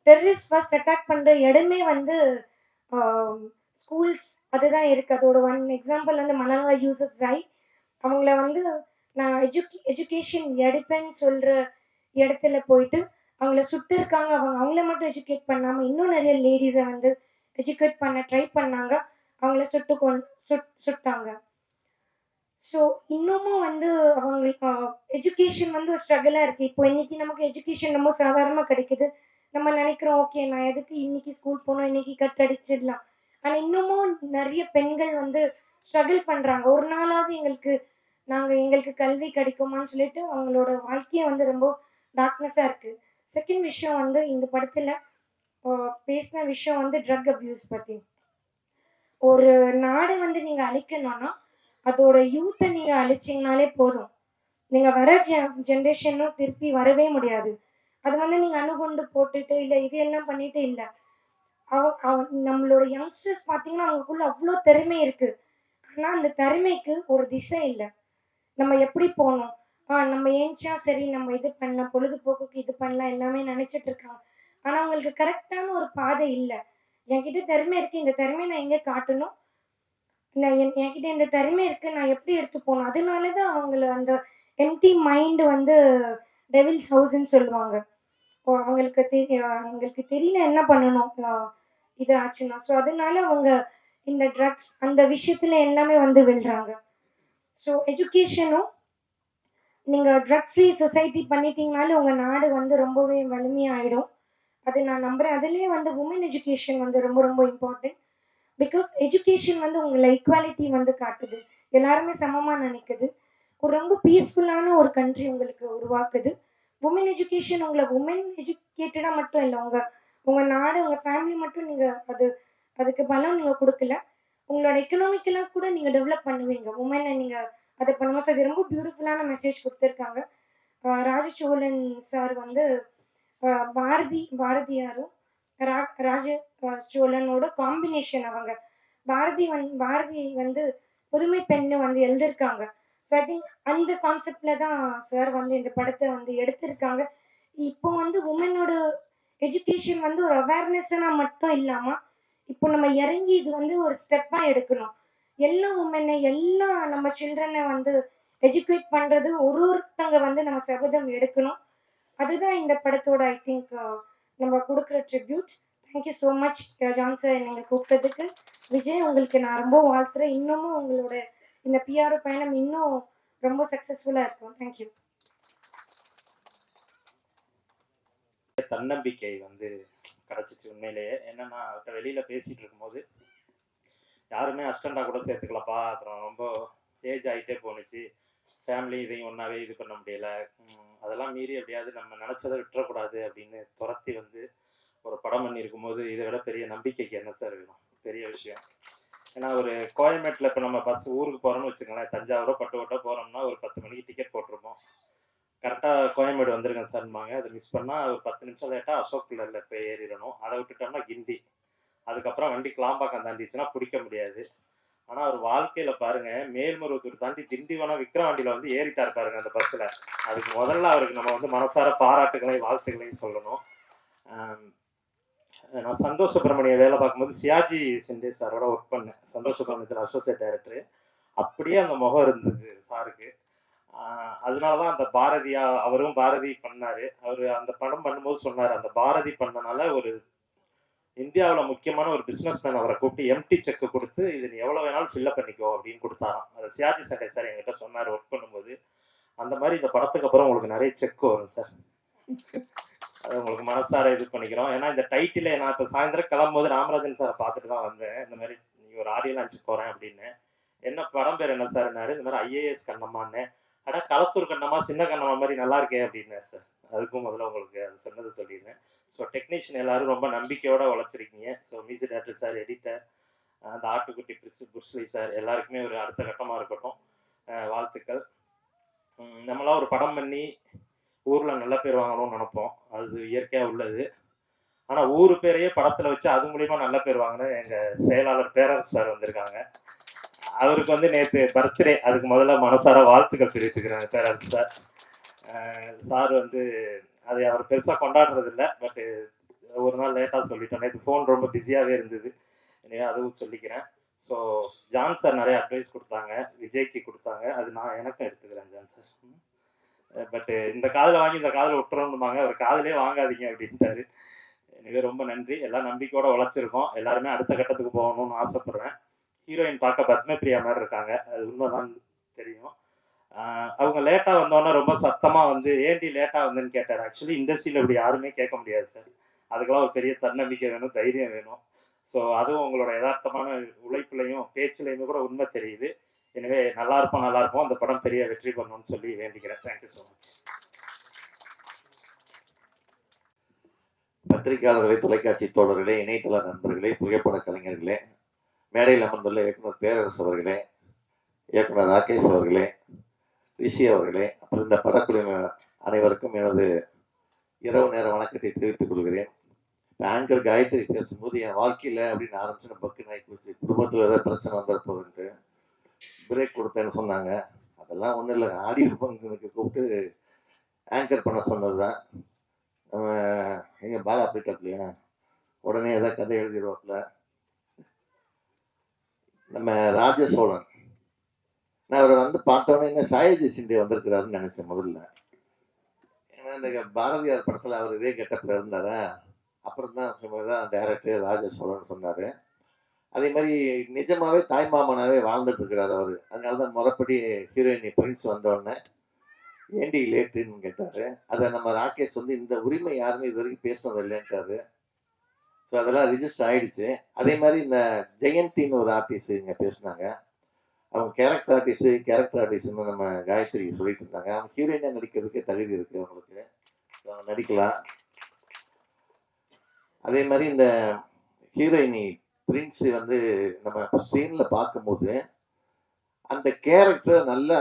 டெரரிஸ்ட் ஃபர்ஸ்ட் அட்டாக் பண்ணுற இடமே வந்து ஸ்கூல்ஸ் அதுதான் இருக்குது. அதோட ஒன் எக்ஸாம்பிள் வந்து மலாலா யூசுப் ஜாய், அவங்கள வந்து நான் எஜுகேஷன் எடுப்பேன்னு சொல்கிற இடத்துல போயிட்டு அவங்கள சுட்டு இருக்காங்க. அவங்கள மட்டும் எஜுகேட் பண்ணாமல் இன்னும் நிறைய லேடிஸை வந்து எஜுகேட் பண்ண ட்ரை பண்ணாங்க, அவங்கள சுட்டாங்க. ஸோ இன்னமும் வந்து அவங்களுக்கு எஜுகேஷன் வந்து ஒரு ஸ்ட்ரகிளாக இருக்குது. இப்போ இன்றைக்கி நமக்கு எஜுகேஷன் ரொம்ப சாதாரணமாக கிடைக்குது. நம்ம நினைக்கிறோம் ஓகே நான் எதுக்கு இன்றைக்கி ஸ்கூல் போகணும், இன்றைக்கி கட் அடிச்சிடலாம். ஆனால் இன்னமும் நிறைய பெண்கள் வந்து ஸ்ட்ரகிள் பண்ணுறாங்க. ஒரு நாளாவது எங்களுக்கு கல்வி கிடைக்குமான்னு சொல்லிட்டு அவங்களோட வாழ்க்கையை வந்து ரொம்ப டார்க்னஸாக இருக்குது. செகண்ட் விஷயம் வந்து இந்த படத்தில் பேசின விஷயம் வந்து ட்ரக் அப்யூஸ் பற்றி. ஒரு நாடை வந்து நீங்கள் அழிக்கணும்னா அதோட யூத்தை நீங்கள் அழிச்சிங்கனாலே போதும். நீங்கள் வர ஜென்ரேஷனும் திருப்பி வரவே முடியாது. அது வந்து நீங்கள் அணுகுண்டு போட்டுட்டு இல்லை இது எல்லாம் பண்ணிட்டு இல்லை. நம்மளோட யங்ஸ்டர்ஸ் பார்த்தீங்கன்னா அவங்களுக்குள்ள அவ்வளோ திறமை இருக்குது. ஆனால் அந்த திறமைக்கு ஒரு திசை இல்லை. நம்ம எப்படி போகணும், நம்ம ஏன்ச்சா சரி நம்ம இது பண்ணலாம், பொழுதுபோக்குக்கு இது பண்ணலாம் எல்லாமே நினச்சிட்டு இருக்காங்க. ஆனால் அவங்களுக்கு கரெக்டான ஒரு பாதை இல்லை. என்கிட்ட திறமை இருக்குது, இந்த திறமையை நான் எங்கே காட்டணும், என்கிட்ட இந்த திறமை இருக்குது, நான் எப்படி எடுத்து போகணும். அதனால தான் அவங்கள அந்த எம்டி மைண்டு வந்து டெவில்ஸ் ஹவுஸ்ன்னு சொல்லுவாங்க. அவங்களுக்கு தெரியல என்ன பண்ணணும் இது ஆச்சுன்னா. ஸோ அதனால அவங்க இந்த ட்ரக்ஸ் அந்த விஷயத்தில் எல்லாமே வந்து விழுறாங்க. ஸோ எஜுகேஷனும் நீங்கள் ட்ரக் ஃப்ரீ சொசைட்டி பண்ணிட்டீங்கனாலே உங்கள் நாடு வந்து ரொம்பவே வலிமையாகிடும். அது நான் நம்புகிறேன். அதுலேயே வந்து உமன் எஜுகேஷன் வந்து ரொம்ப ரொம்ப இம்பார்ட்டன்ட். பிகாஸ் எஜுகேஷன் வந்து உங்களை ஈக்குவாலிட்டி வந்து காட்டுது, எல்லாருமே சமமாக நினைக்குது, ஒரு ரொம்ப பீஸ்ஃபுல்லான ஒரு கண்ட்ரி உங்களுக்கு உருவாக்குது. உமன் எஜுகேஷன் உங்களை உமன் எஜுகேட்டடாக மட்டும் இல்லை, உங்கள் நாடு உங்கள் ஃபேமிலி மட்டும் நீங்கள் அதுக்கு பலம் நீங்கள் கொடுக்கல. உங்களோட எக்கனாமிக்கலாக கூட நீங்கள் டெவலப் பண்ணுவீங்க. உமனை நீங்கள் அதை பண்ணும்போது ஸோ இது ரொம்ப பியூட்டிஃபுல்லான மெசேஜ் கொடுத்துருக்காங்க. ராஜசோழன் சார் வந்து பாரதியாரும் ராஜ சோழனோட காம்பினேஷன். அவங்க பாரதி வந்து புதுமை பெண்ணு வந்து எழுதியிருக்காங்க. ஸோ ஐ திங்க் அந்த கான்செப்டில் தான் சார் வந்து இந்த படத்தை வந்து எடுத்திருக்காங்க. இப்போ வந்து உமனோட எஜுகேஷன் வந்து ஒரு அவேர்னஸ்ஸாக மட்டும் இல்லாமல் இப்போ நம்ம இறங்கி இது வந்து ஒரு ஸ்டெப்பாக எடுக்கணும். எல்லா உமனை எல்லா நம்ம சில்ட்ரனை வந்து எஜுகேட் பண்ணுறது ஒருத்தங்க வந்து நம்ம சபதம் எடுக்கணும். அதுதான் இந்த படத்தோட ஐ திங்க் நம்ம கொடுக்குற tribute. Thank you so much John sir நீங்கள் கூப்பிட்டதுக்கு. விஜய், உங்களுக்கு நான் ரொம்ப வாழ்த்துறேன். இன்னமும் உங்களோட இந்த பிஆர்ஓ பயணம் இன்னும் ரொம்ப சக்ஸஸ்ஃபுல்லாக இருக்கும். தேங்க்யூ. தன்னம்பிக்கை வந்து கிடச்சிச்சு உண்மையிலேயே. என்னன்னா அவர்கிட்ட வெளியில் பேசிகிட்டு இருக்கும்போது யாருமே அசிஸ்டண்டாக கூட சேர்த்துக்கலப்பா, அப்புறம் ரொம்ப ஏஜ் ஆகிட்டே போணுச்சு, ஃபேமிலி இதையும் ஒன்றாவே இது பண்ண முடியல, அதெல்லாம் மீறி எப்படியாவது நம்ம நினச்சதை விட்டுறக்கூடாது அப்படின்னு துரத்தி வந்து ஒரு படம் பண்ணியிருக்கும் போது இதை விட பெரிய நம்பிக்கைக்கு என்ன சார் வேணும்? பெரிய விஷயம். ஏன்னா ஒரு கோயம்பேட்டில் இப்போ நம்ம பஸ் ஊருக்கு போகிறோம்னு வச்சுக்கோங்களேன், தஞ்சாவூரோ பட்டுக்கோட்டோ போகிறோம்னா ஒரு 10 மணிக்கு டிக்கெட் போட்டிருப்போம். கரெக்டாக கோயம்பேடு வந்துருக்கேன் சார்பாங்க. அதை மிஸ் பண்ணால் ஒரு 10 நிமிஷம் லேட்டாக அசோக் பில்லரில் போய் ஏறிடணும். அதை விட்டுட்டோம்னா கிண்டி, அதுக்கப்புறம் வண்டி கிளாம்பாக்கம் தாண்டிச்சுன்னா பிடிக்க முடியாது. ஆனால் அவர் வாழ்க்கையில் பாருங்கள், மேல்மருவத்தூர் தாண்டி திண்டிவனம் விக்ரவாண்டியில் வந்து ஏறிட்டார் பாருங்க அந்த பஸ்ஸில். அதுக்கு முதல்ல அவருக்கு நம்ம வந்து மனசார பாராட்டுகளையும் வாழ்த்துக்களையும் சொல்லணும். நான் சந்தோஷ் சுப்ரமணிய வேலை பார்க்கும்போது சியாஜி சிண்டே சாரோட ஒர்க் பண்ணேன். சந்தோஷ் சுப்ரமணியத்தில் அசோசியேட் டைரக்டரு. அப்படியே அந்த முகம் இருந்தது சாருக்கு. அதனால தான் அந்த பாரதியா அவரும் பாரதி பண்ணார். அவர் அந்த படம் பண்ணும்போது சொன்னார், அந்த பாரதி பண்ணனால ஒரு இந்தியாவில் முக்கியமான ஒரு பிஸ்னஸ் மேன் அவரை கூப்பிட்டு எம்டி செக்கு கொடுத்து இது நீ எவ்வளோ வேணாலும் ஃபில்லப் பண்ணிக்கோ அப்படின்னு கொடுத்தாராம். அதை சியாஜி சண்டே சார் என்கிட்ட சொன்னார் ஒர்க் பண்ணும்போது. அந்த மாதிரி இந்த படத்துக்கு அப்புறம் உங்களுக்கு நிறைய செக் வரும் சார். அது உங்களுக்கு மனசார இது பண்ணிக்கிறோம். ஏன்னா இந்த டைட்டிலே நான் இப்போ சாயந்தரம் கிளம்பும்போது ராமராஜன் சாரை பார்த்துட்டு தான் வந்தேன். இந்த மாதிரி நீங்கள் ஒரு ஆடியோ லான்ச்சுக்கு போகிறேன் அப்படின்னு. என்ன படம் பேர் என்ன சார்னாரு. இந்த மாதிரி ஐஏஎஸ் கண்ணம்மான்னு. அடா களத்தூர் கண்ணம்மா சின்ன கண்ணம்மா மாதிரி நல்லா இருக்கே அப்படின்னாரு சார். அதுக்கும் முதல்ல உங்களுக்கு அது சொன்னதை சொல்லிடுறேன். ஸோ டெக்னீஷியன் எல்லாரும் ரொம்ப நம்பிக்கையோடு உழைச்சிருக்கீங்க. So music director sir, editor, அந்த ஆட்டுக்குட்டி புர்ஸ்லி சார் எல்லாருக்குமே ஒரு அடுத்த கட்டமாக இருக்கட்டும். வாழ்த்துக்கள். நம்மளாம் ஒரு படம் பண்ணி ஊரில் நல்ல பேர் வாங்கணும்னு நினைப்போம், அது இயற்கையாக உள்ளது. ஆனால் ஊர் பேரையே படத்தில் வச்சு அது மூலிமா நல்ல பேர் வாங்கின எங்கள் செயலாளர் பேரரசு சார் வந்திருக்காங்க. அவருக்கு வந்து நேற்று பர்த்டே. அதுக்கு முதல்ல மனசார வாழ்த்துக்கள் தெரிவிச்சுக்கிறேன் பேரரசு சார். சார் வந்து அதை அவர் பெருசாக கொண்டாடுறதில்ல, பட்டு ஒரு நாள் லேட்டாக சொல்லிட்டோம். நேற்று ஃபோன் ரொம்ப பிஸியாகவே இருந்தது. எனவே அதுவும் சொல்லிக்கிறேன். ஸோ ஜான் சார் நிறைய அட்வைஸ் கொடுத்தாங்க, விஜய்க்கு கொடுத்தாங்க, அது நான் எனக்கும் எடுத்துக்கிறேன் ஜான் சார். பட்டு இந்த காதில் வாங்கி இந்த காதில் விட்டுறோம்னுமாங்க, அவர் காதிலே வாங்காதீங்க அப்படின்ட்டாரு. எனவே ரொம்ப நன்றி. எல்லாம் நம்பிக்கையோடு உழைச்சிருக்கோம். எல்லாருமே அடுத்த கட்டத்துக்கு போகணும்னு ஆசைப்பட்றேன். ஹீரோயின் பார்க்க பத்மபிரியா மாதிரி இருக்காங்க, அது உண்மைதான் தெரியும். அவங்க லேட்டாக வந்தோன்னே ரொம்ப சத்தமாக வந்து ஏண்டி லேட்டாக வந்தேன்னு கேட்டார். ஆக்சுவலி இண்டஸ்ட்ரியில் இப்படி யாருமே கேட்க முடியாது சார். அதுக்கெல்லாம் ஒரு பெரிய தன்னம்பிக்கை வேணும், தைரியம் வேணும். ஸோ அதுவும் உங்களோட யதார்த்தமான உழைப்புலையும் பேச்சுலையுமே கூட உண்மை தெரியுது. எனவே நல்லா இருப்போம். அந்த படம் பெரிய வெற்றி பண்ணணும்னு சொல்லி வேண்டிக்கிறேன். Thank you so much. பத்திரிகையாளர்களே, தொலைக்காட்சி தோழர்களே, இணையதள நண்பர்களே, புகைப்பட கலைஞர்களே, மேடையில் அமர்ந்துள்ள இயக்குனர் பேரரசு அவர்களே, இயக்குனர் ராகேஷ் அவர்களே, ரிஷி அவர்களே, அப்புறம் இந்த படக்குழு அனைவருக்கும் எனது இரவு நேர வணக்கத்தை தெரிவித்துக் கொள்கிறேன். ஆங்கர் காயத்ரி பேசும்போது என் வாழ்க்கையில் அப்படின்னு ஆரம்பிச்சு பக்கு நாய் போச்சு, குடும்பத்தில் ஏதாவது பிரச்சனை வந்துருப்போதுன்ட்டு பிரேக் கொடுத்தேன்னு சொன்னாங்க. அதெல்லாம் ஒன்றும் இல்லை, ஆடியோ ஃபங்க்ஷனுக்கு கூப்பிட்டு ஆங்கர் பண்ண சொன்னது தான். நம்ம எங்கள் பாலா போயிட்டாப்லையா, உடனே ஏதாவது கதை எழுதிடுவாப்புல. நம்ம ராஜசோழன், நான் அவரை வந்து பார்த்தோன்னே என்ன சாயஜி சிண்டே வந்திருக்கிறாருன்னு நினச்சேன் முதல்ல. ஏன்னா இந்த பாரதியார் படத்தில் அவர் இதே கெட்டப்பில் இருந்தாரா. அப்புறம் தான் டைரக்டர் ராஜசோழன் சொன்னார். அதே மாதிரி நிஜமாகவே தாய்மாமனாகவே வாழ்ந்துட்டு இருக்கிறார் அவர். அதனால தான் முறைப்படி ஹீரோயினி பிரின்ஸ் வந்தோடனே ஏண்டி லேட்டுன்னு கேட்டார். அதை நம்ம ராகேஷ் வந்து இந்த உரிமை யாருமே இது வரைக்கும் பேசுனது இல்லைன்ட்டாரு. ஸோ அதெல்லாம் ரிஜிஸ்டர் ஆகிடுச்சு. அதே மாதிரி இந்த ஜெயந்தின்னு ஒரு ஆர்டிஸ்ட் இங்கே பேசினாங்க. அவங்க கேரக்டர் ஆர்டிஸ்ட்னு நம்ம காயத்ரி சொல்லிட்டு இருந்தாங்க. அவங்க ஹீரோயினாக நடிக்கிறதுக்கே தகுதி இருக்குது அவங்களுக்கு, நடிக்கலாம். அதே மாதிரி இந்த ஹீரோயினி பிரின்ஸ் வந்து நம்ம ஸ்க்ரீனில் பார்க்கும்போது அந்த கேரக்டர் நல்லா,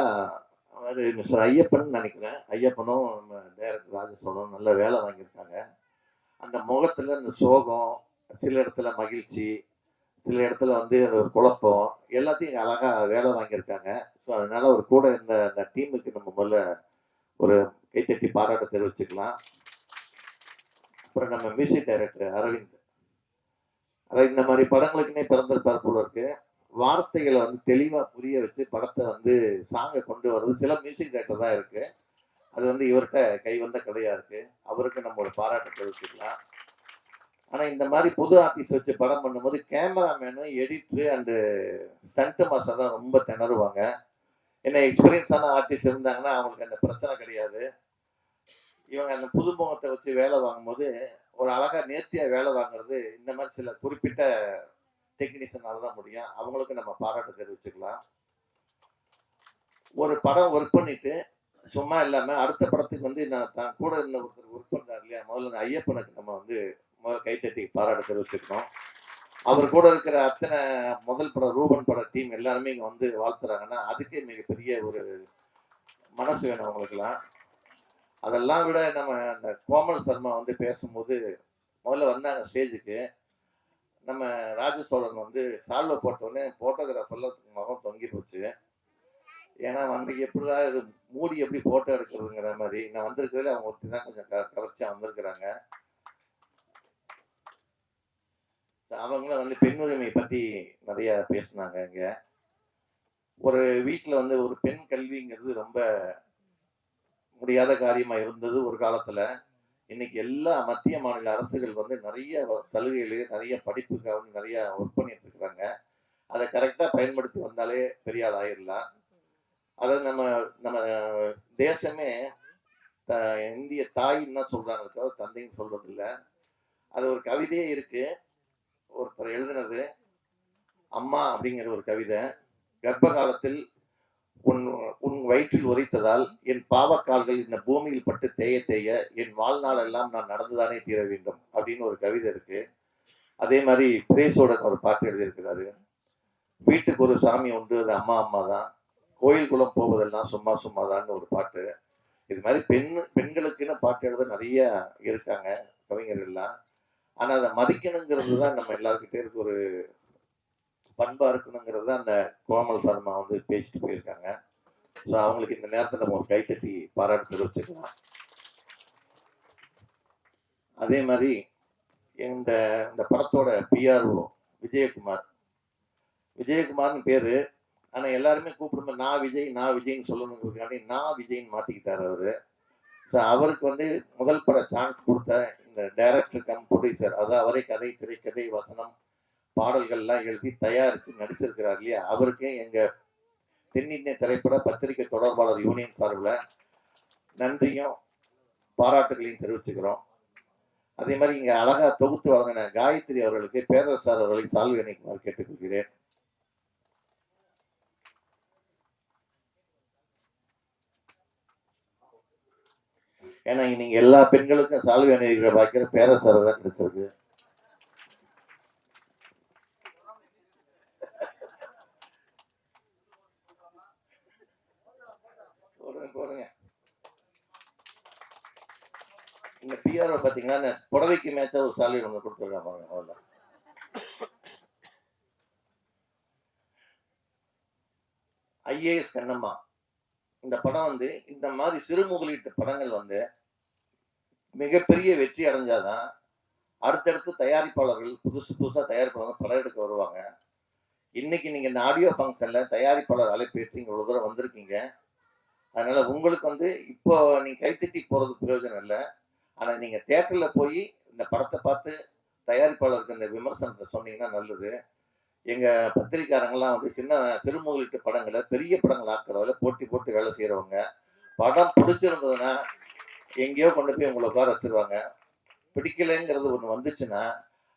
அதாவது மிஸ்டர் ஐயப்பன் நினைக்கிறேன், ஐயப்பனும் நம்ம டைரக்டர் ராஜசோழனும் நல்ல வேலை வாங்கியிருக்காங்க. அந்த முகத்தில் அந்த சோகம், சில இடத்துல மகிழ்ச்சி, சில இடத்துல வந்து ஒரு குழப்பம், எல்லாத்தையும் அழகாக வேலை வாங்கியிருக்காங்க. ஸோ அதனால ஒரு கூட இருந்த அந்த டீமுக்கு நம்ம முதல்ல ஒரு கைத்தட்டி பாராட்ட தெரிவிச்சுக்கலாம். அப்புறம் நம்ம மியூசிக் டைரக்டர் அரவிந்த், அதாவது இந்த மாதிரி படங்களுக்குன்னே பிறந்திருப்பார் போல இருக்கு. வார்த்தைகளை வந்து தெளிவாக புரிய வச்சு படத்தை வந்து சாங்கை கொண்டு வர்றது சில மியூசிக் டைரக்டர் தான் இருக்கு. அது வந்து இவர்கிட்ட கை வந்த கதையா இருக்கு. அவருக்கு நம்ம ஒரு பாராட்டை தெரிவிச்சுக்கலாம். ஆனால் இந்த மாதிரி புது ஆர்டிஸ்ட் வச்சு படம் பண்ணும்போது கேமராமேனும் எடிட்ரு அண்டு ஸ்டண்ட் மாஸ்டர் தான் ரொம்ப திணறுவாங்க. என்ன எக்ஸ்பீரியன்ஸான ஆர்டிஸ்ட் இருந்தாங்கன்னா அவங்களுக்கு அந்த பிரச்சனை கிடையாது. இவங்க அந்த புதுமுகத்தை வச்சு வேலை வாங்கும்போது ஒரு அழகாக நேர்த்தியாக வேலை வாங்குறது இந்த மாதிரி சில குறிப்பிட்ட டெக்னீஷியனால தான் முடியும். அவங்களுக்கு நம்ம பாராட்டு தெரிவிச்சுக்கலாம். ஒரு படம் ஒர்க் பண்ணிட்டு சும்மா இல்லாமல் அடுத்த படத்துக்கு வந்து நான் தான் கூட இருந்த ஒருத்தர் ஒர்க் பண்ணுறாரு இல்லையா, முதல்ல இந்த ஐயப்பனுக்கு நம்ம வந்து முதல்ல கைத்தட்டி பாராட்டு தெரிவிச்சுக்கணும். அவர் கூட இருக்கிற அத்தனை முதல் படம் ரூபன் பட டீம் எல்லாருமே இங்கே வந்து வாழ்த்துறாங்கன்னா அதுக்கே மிகப்பெரிய ஒரு மனசு வேணும் அவங்களுக்குலாம். அதெல்லாம் விட நம்ம அந்த கோமல் சர்மா வந்து பேசும்போது முதல்ல வந்தாங்க ஸ்டேஜுக்கு, நம்ம ராஜசோழன் வந்து சால்வை போட்டோடனே ஃபோட்டோகிராஃபர்லாம் முகம் தொங்கி போச்சு. ஏன்னா வந்து எப்படிதான் இது மூடி எப்படி ஃபோட்டோ எடுக்கிறதுங்கிற மாதிரி நான் வந்திருக்கிறதுல அவங்க ஒருத்தி தான் கொஞ்சம் கவர்ச்சியாக வந்திருக்கிறாங்க. அவங்களும் வந்து பெண் உரிமை பற்றி நிறைய பேசினாங்க. இங்கே ஒரு வீட்டில் வந்து ஒரு பெண் கல்விங்கிறது ரொம்ப முடியாத காரியமாக இருந்தது ஒரு காலத்தில். இன்னைக்கு எல்லா மத்திய மாநில அரசுகள் வந்து நிறைய சலுகைகள், நிறைய படிப்புக்காக நிறைய ஒர்க் பண்ணிட்டு இருக்கிறாங்க. அதை கரெக்டாக பயன்படுத்தி வந்தாலே பெரிய ஆள் ஆயிடலாம். அதாவது நம்ம நம்ம தேசமே இந்திய தாயின்னு தான் சொல்கிறாங்க, தவிர தந்தைன்னு சொல்றது இல்லை. அது ஒரு கவிதையே இருக்கு, ஒருத்தர் எழுதினது. அம்மா அப்படிங்கிற ஒரு கவிதை. கர்ப்ப காலத்தில் உன் வயிற்றில் உதைத்ததால் என் பாவக்கால்கள் இந்த பூமியில் பட்டு தேய தேய என் வாழ்நாள் எல்லாம் நான் நடந்துதானே தீர வேண்டும் அப்படின்னு ஒரு கவிதை இருக்கு. அதே மாதிரி பிரேசோடன் ஒரு பாட்டு எழுதியிருக்கிறாரு. வீட்டுக்கு ஒரு சாமி உண்டு, அது அம்மா அம்மா தான், கோயில் குளம் போவதெல்லாம் சும்மா சும்மாதான்னு ஒரு பாட்டு. இது மாதிரி பெண்களுக்குன்னு பாட்டு எழுத நிறைய இருக்காங்க கவிஞர்கள்லாம். ஆனால் அதை மதிக்கணுங்கிறது தான் நம்ம எல்லாருக்கிட்டே இருக்க ஒரு பண்பாக இருக்கணுங்கிறது தான் அந்த கோமல் சர்மா வந்து பேசிட்டு போயிருக்காங்க. ஸோ அவங்களுக்கு இந்த நேரத்தில் நம்ம ஒரு கைத்தட்டி பாராட்டு தெரிவிச்சுக்கலாம். அதே மாதிரி இந்த படத்தோட பிஆர்ஓ விஜயகுமார்னு பேர். ஆனால் எல்லாருமே கூப்பிடும்போது நான் விஜய்ன்னு சொல்லணுங்கிறதுக்காண்டி நான் விஜய்ன்னு மாற்றிக்கிட்டார் அவர். ஸோ அவருக்கு வந்து முதல் பட சான்ஸ் கொடுத்த இந்த டைரக்டர் கம் ப்ரொடியூசர், அதாவது அவரே கதை, திரைக்கதை, வசனம், பாடல்கள்லாம் எழுதி தயாரித்து நடிச்சிருக்கிறார் இல்லையா, அவருக்கே எங்கள் தென்னிந்திய திரைப்பட பத்திரிகை தொடர்பாளர் யூனியன் சார்பில் நன்றியும் பாராட்டுகளையும் தெரிவிச்சுக்கிறோம். அதே மாதிரி இங்கே அழகாக தொகுத்து வழங்கின காயத்ரி அவர்களுக்கு பேரரசார் அவர்களை சால்வை அணிக்குமாறு கேட்டுக்கொள்கிறேன். ஏன்னா நீங்க எல்லா பெண்களுக்கும் சால்வை அணிவிக்கிற பாக்கிற பேரரசாரை தான் கிடைச்சிருக்கு. போடுங்க. இந்த பிஆர்ஓ பாத்தீங்கன்னா இந்த புடவைக்கு மேட்சா ஒரு சால்வை ஒன்று கொடுத்துருக்காங்க பாருங்க. அவ்வளோ ஐஏஎஸ் கண்ணம்மா இந்த படம் வந்து இந்த மாதிரி சிறு முதலீட்டு படங்கள் வந்து மிகப்பெரிய வெற்றி அடைஞ்சாதான் அடுத்தடுத்து தயாரிப்பாளர்கள் புதுசா தயாரிப்பாளர்கள் படம் எடுக்க வருவாங்க. இன்னைக்கு நீங்க இந்த ஆடியோ ஃபங்க்ஷன்ல தயாரிப்பாளர் அழைப்பேற்று இங்க ஒரு தடவை வந்திருக்கீங்க. அதனால உங்களுக்கு வந்து இப்போ நீங்க கைத்தட்டி போறது பிரயோஜனம் இல்லை. ஆனா நீங்க தியேட்டர்ல போய் இந்த படத்தை பார்த்து தயாரிப்பாளருக்கு இந்த விமர்சனத்தை சொன்னீங்கன்னா நல்லது. எங்க பத்திரிக்காரங்கெல்லாம் வந்து சிறு முதலீட்டு படங்களை பெரிய படங்கள் ஆக்குறதுல போட்டி போட்டு வேலை செய்யறவங்க. படம் பிடிச்சிருந்ததுன்னா எங்கேயோ கொண்டு போய் உங்களை உட்கார வச்சிருவாங்க. பிடிக்கலைங்கிறது ஒன்று வந்துச்சுன்னா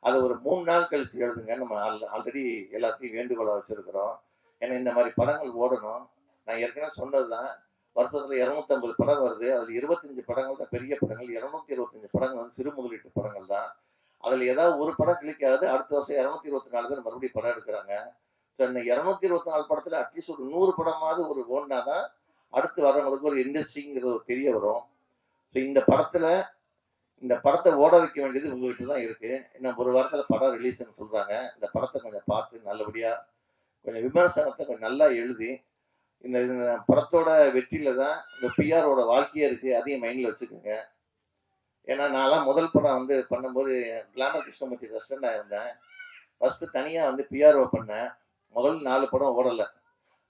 அதை ஒரு 3 நாள் கழிச்சு எழுதுங்க. நம்ம ஆல்ரெடி எல்லாத்தையும் வேண்டுகோளை வச்சிருக்கிறோம். ஏன்னா இந்த மாதிரி படங்கள் ஓடணும். நான் ஏற்கனவே சொன்னதுதான், வருஷத்துல 250 படம் வருது. அதுல 25 படங்கள் தான் பெரிய படங்கள், 225 படங்கள் வந்து சிறு முதலீட்டு படங்கள் தான். அதில் ஏதாவது ஒரு படம் கிளிக் ஆகுது, அடுத்த வருஷம் 224 பேர் மறுபடியும் படம் எடுக்கிறாங்க. ஸோ இந்த 224 படத்தில் அட்லீஸ்ட் ஒரு 100 படமாவது ஒரு ஓடினா தான் அடுத்து வரவங்களுக்கு ஒரு இண்டஸ்ட்ரிங்கிறது தெரிய வரும். ஸோ இந்த படத்தை ஓட வைக்க வேண்டியது உங்ககிட்ட தான் இருக்குது. இன்னும் ஒரு வாரத்தில் படம் ரிலீஸ்ன்னு சொல்கிறாங்க. இந்த படத்தை கொஞ்சம் பார்த்து நல்லபடியாக கொஞ்சம் விமர்சனத்தை கொஞ்சம் நல்லா எழுதி இந்த படத்தோட வெற்றியில தான் இந்த பிஆரோட வாழ்க்கையே இருக்குது. அதையும் மைண்டில் வச்சுக்கோங்க. ஏன்னா நான்லாம் முதல் படம் வந்து பண்ணும்போது கிளாமர் கிருஷ்ணமூர்த்தி ரெஸ்டண்டாக இருந்தேன். ஃபஸ்ட்டு தனியாக வந்து பிஆர்ஓ பண்ணேன். முதல் 4 படம் ஓடலை.